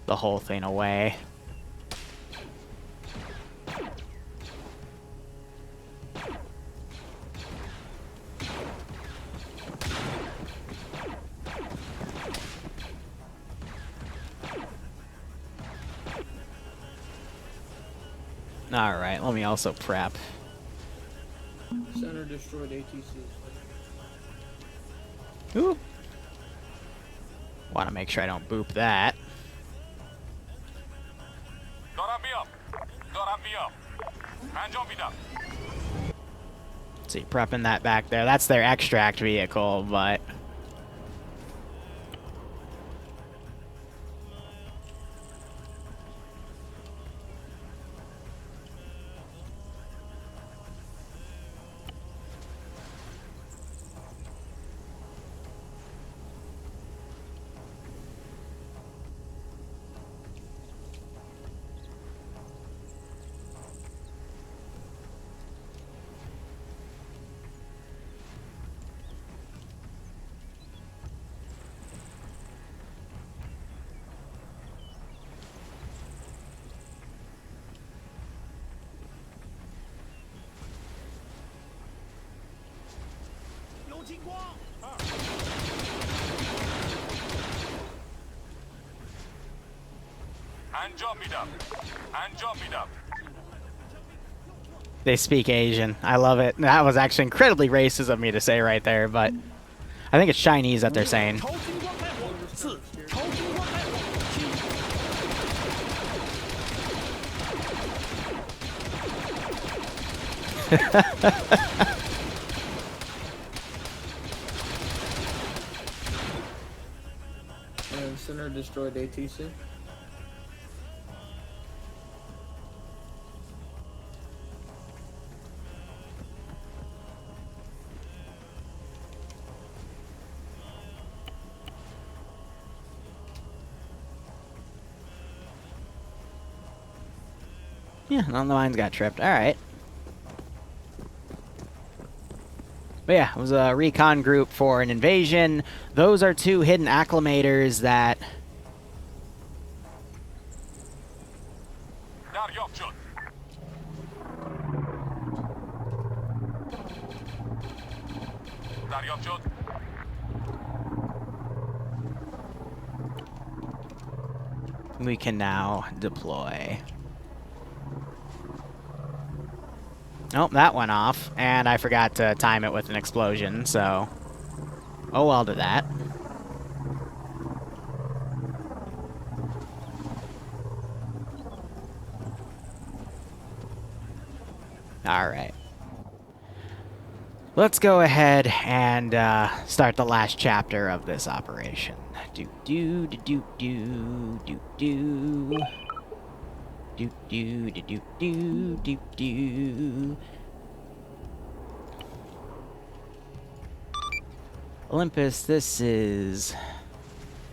whole thing away. Alright, let me also prep. Center destroyed ATC. Ooh. Want to make sure I don't boop that. See, prepping that back there. That's their extract vehicle, but... They speak Asian. I love it. That was actually incredibly racist of me to say right there, but I think it's Chinese that they're saying. And center destroyed ATC. Yeah, none of the mines got tripped. Alright. But yeah, it was a recon group for an invasion. Those are two hidden acclimators that... we can now deploy. Oh, that went off, and I forgot to time it with an explosion, so... oh well to that. Alright. Let's go ahead and start the last chapter of this operation. Do-do-do-do-do-do-do. Do-do-do-do-do-do-do. Olympus, this is...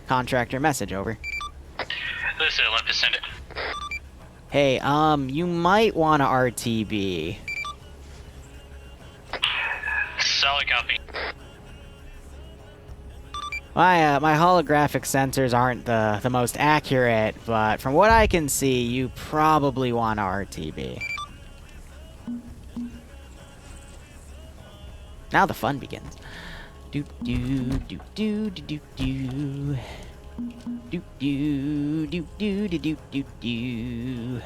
contractor message, over. This is Olympus, send it. Hey, you might want to RTB. Solid copy. My holographic sensors aren't the most accurate, but from what I can see, you probably want a RTB. Now the fun begins. Do do do do do do do do do do do do do do.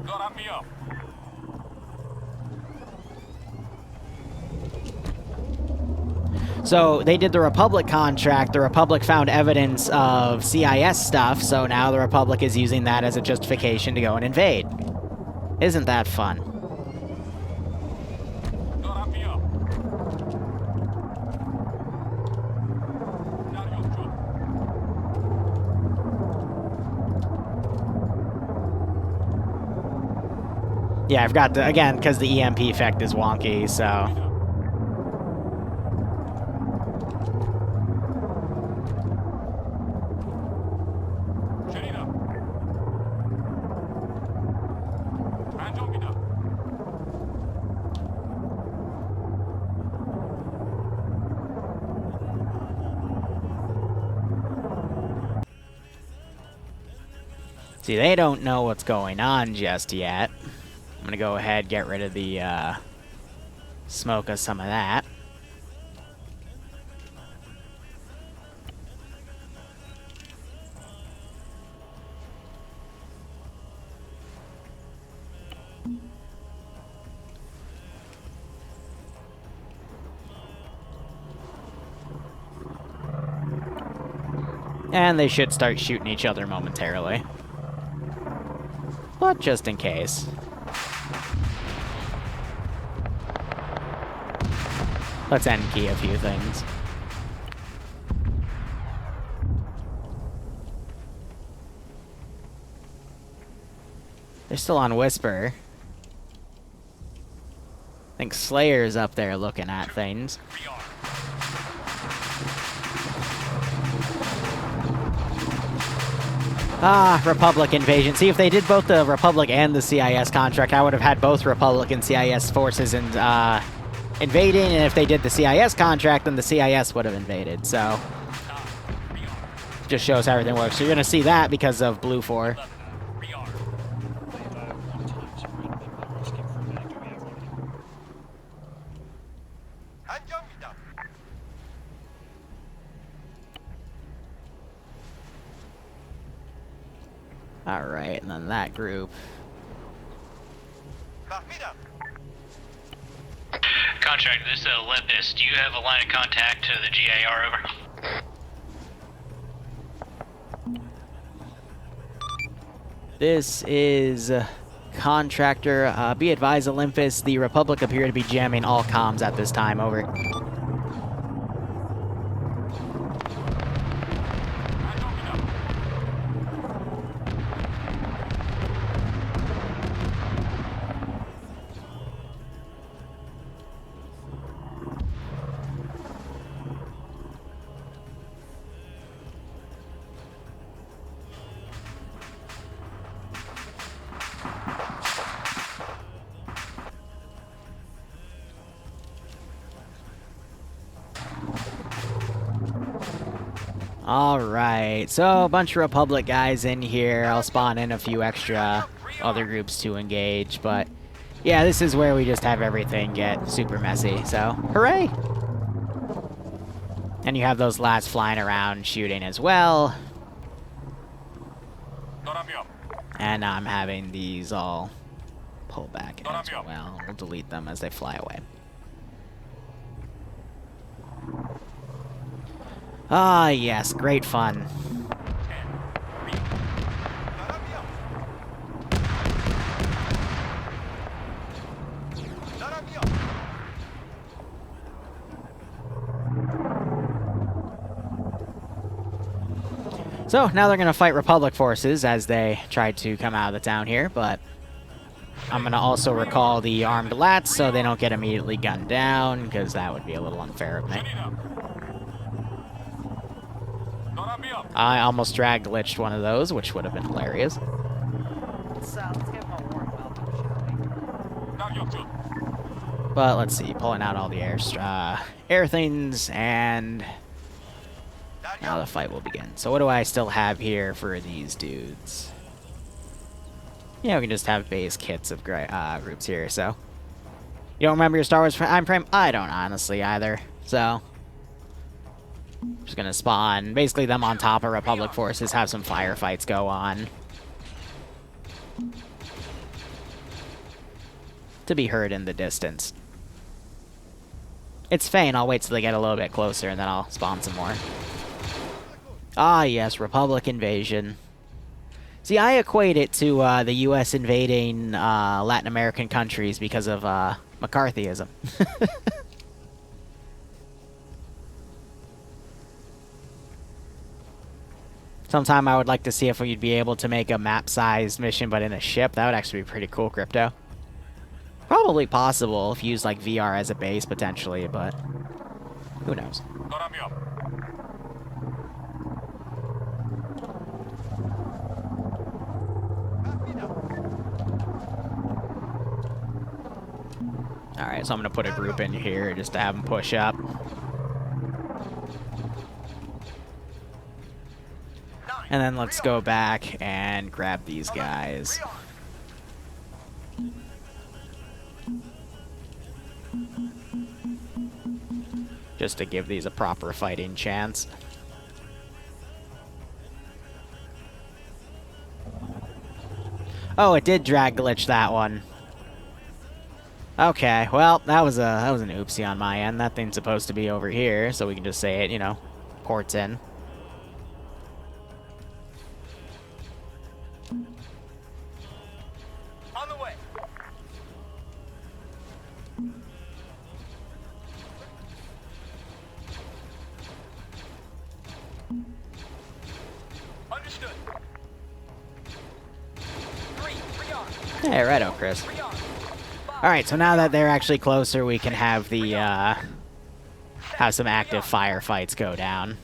Got me up. So they did the Republic contract. The Republic found evidence of CIS stuff, so now the Republic is using that as a justification to go and invade. Isn't that fun? Got me up. Now you're good. Yeah, I've got the, again, because the EMP effect is wonky, so... See, they don't know what's going on just yet. I'm gonna go ahead, get rid of the, smoke of some of that. And they should start shooting each other momentarily. But just in case. Let's end key a few things. They're still on Whisper. I think Slayer's up there looking at things. Ah, Republic invasion. See, if they did both the Republic and the CIS contract, I would have had both Republic and CIS forces invading, and if they did the CIS contract, then the CIS would have invaded, so... Just shows how everything works. So you're gonna see that because of Blue 4. Alright, and then that group. Contract, this is Olympus. Do you have a line of contact to the GAR over? This is Contractor. Be advised, Olympus, the Republic appear to be jamming all comms at this time. Over. Alright, so a bunch of Republic guys in here. I'll spawn in a few extra other groups to engage, but yeah, this is where we just have everything get super messy, so hooray! And you have those lads flying around shooting as well. And I'm having these all pull back as well. We'll delete them as they fly away. Ah, yes, great fun. So, now they're going to fight Republic forces as they try to come out of the town here, but I'm going to also recall the armed lats so they don't get immediately gunned down, because that would be a little unfair of me. I almost drag glitched one of those, which would have been hilarious. Let's give him a warm welcome, shall we? But let's see, pulling out all the air things, and now the fight will begin. So what do I still have here for these dudes? Yeah, we can just have base kits of groups here, so. You don't remember your Star Wars Time Frame? I don't, honestly, either. So, I'm just gonna spawn, basically them on top of Republic forces, have some firefights go on. To be heard in the distance. It's Fane, I'll wait till they get a little bit closer, and then I'll spawn some more. Ah, yes, Republic invasion. See, I equate it to the U.S. invading Latin American countries because of McCarthyism. Sometime I would like to see if we'd be able to make a map-sized mission, but in a ship. That would actually be pretty cool, Crypto. Probably possible if you use, like, VR as a base, potentially, but who knows? Alright, so I'm going to put a group in here just to have them push up. And then let's go back and grab these guys. Just to give these a proper fighting chance. Oh, it did drag glitch that one. Okay, well, that was an oopsie on my end. That thing's supposed to be over here, so we can just say it, you know, ports in. On the way. Understood. 3 on. Hey, righto, Chris. Alright, so now that they're actually closer, we can have the, have some active firefights go down.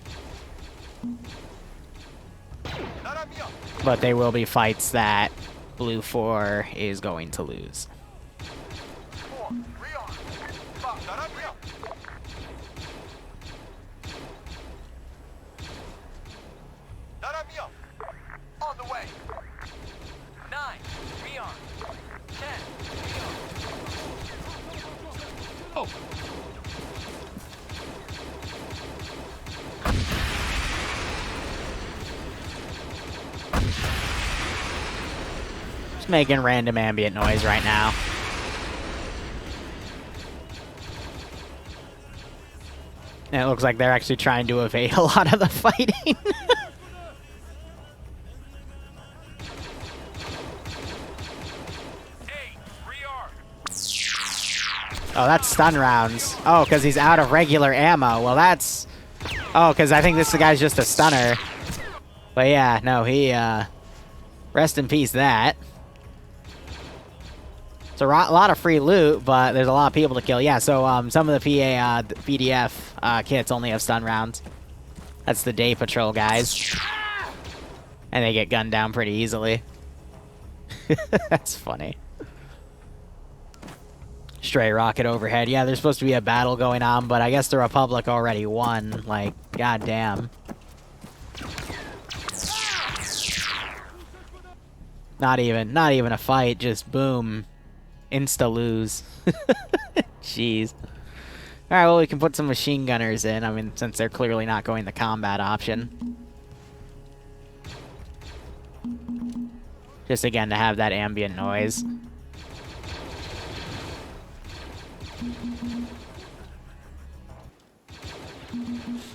But they will be fights that Blue 4 is going to lose. On the way. 9, Rion. 10, Rion. Oh. Just making random ambient noise right now. And it looks like they're actually trying to evade a lot of the fighting. Oh, that's stun rounds. Oh, because he's out of regular ammo. Well, that's... Oh, because I think this guy's just a stunner. But yeah, no, he, rest in peace, that. It's a lot of free loot, but there's a lot of people to kill. Yeah, so, some of the PDF kits only have stun rounds. That's the day patrol guys. And they get gunned down pretty easily. That's funny. Stray rocket overhead. Yeah, there's supposed to be a battle going on, but I guess the Republic already won. Like, goddamn. Not even a fight. Just boom, insta lose. Jeez. All right, well, we can put some machine gunners in. I mean, since they're clearly not going the combat option. Just again to have that ambient noise.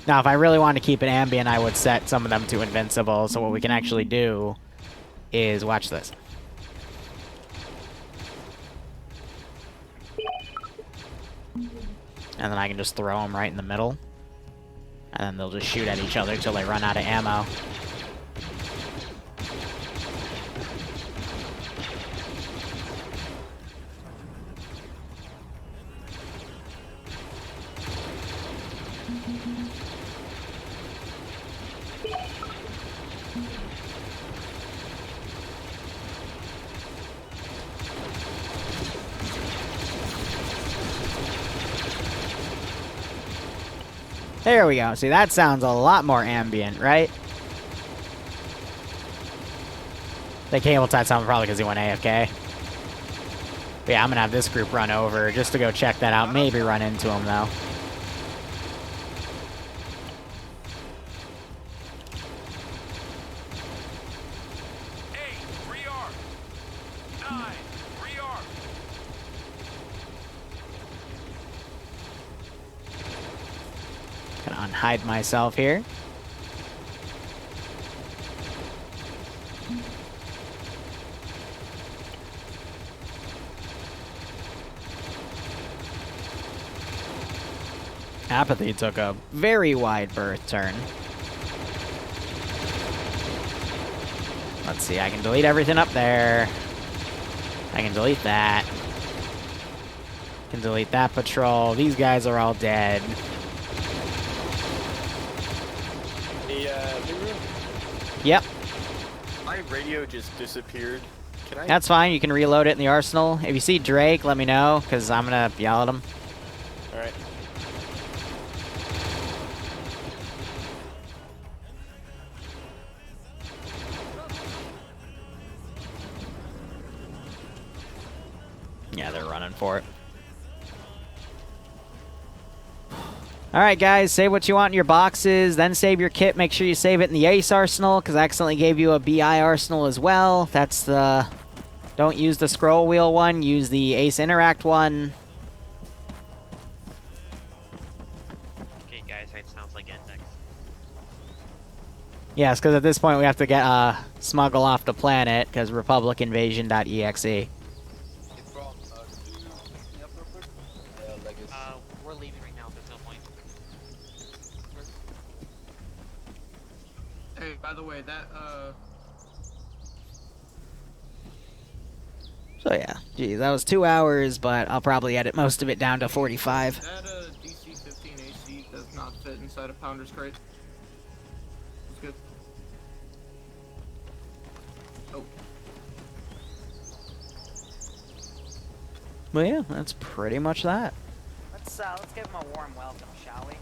Now, if I really wanted to keep it ambient, I would set some of them to invincible. So what we can actually do is watch this. And then I can just throw them right in the middle. And then they'll just shoot at each other till they run out of ammo. There we go. See, that sounds a lot more ambient, right? The cable tied something probably because he went AFK. But yeah, I'm going to have this group run over just to go check that out. Maybe run into him, though. Gonna unhide myself here. Apathy took a very wide berth turn. Let's see, I can delete everything up there. I can delete that. Can delete that patrol. These guys are all dead. Liru? Yep. My radio just disappeared. Can I? That's fine, you can reload it in the arsenal. If you see Drake, let me know, because I'm gonna yell at him. Alright. Yeah, they're running for it. Alright guys, save what you want in your boxes, then save your kit. Make sure you save it in the Ace arsenal, because I accidentally gave you a BI arsenal as well. That's the... Don't use the scroll wheel one, use the Ace Interact one. Okay, guys, it sounds like index. Yes, because at this point we have to get smuggle off the planet, because republicinvasion.exe. We're leaving right now. There's no point. Hey, by the way, that So yeah, geez, that was 2 hours, but I'll probably edit most of it down to 45. that DC-15 AC does not fit inside a Pounder's crate. It's good. Oh. But yeah, that's pretty much that. Let's give him a warm welcome, shall we?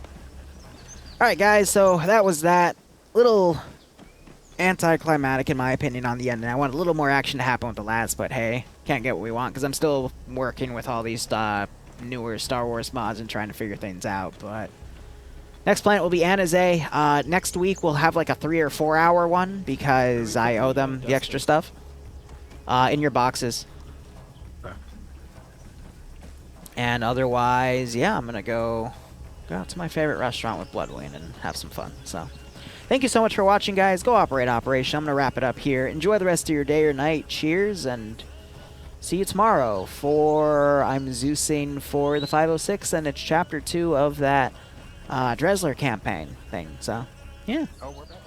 Alright guys, so that was that. Little anticlimactic in my opinion on the end, and I want a little more action to happen with the last, but hey, can't get what we want because I'm still working with all these newer Star Wars mods and trying to figure things out. But next planet will be Anaze. Next week we'll have like a 3 or 4 hour one because I owe them the extra stuff in your boxes. And otherwise, yeah, I'm gonna go out to my favorite restaurant with Bloodwing and have some fun. So thank you so much for watching, guys. Go operate Operation. I'm going to wrap it up here. Enjoy the rest of your day or night. Cheers, and see you tomorrow for... I'm Zeusing for the 506, and it's Chapter 2 of that Dressler campaign thing. So, yeah. Oh, we're back.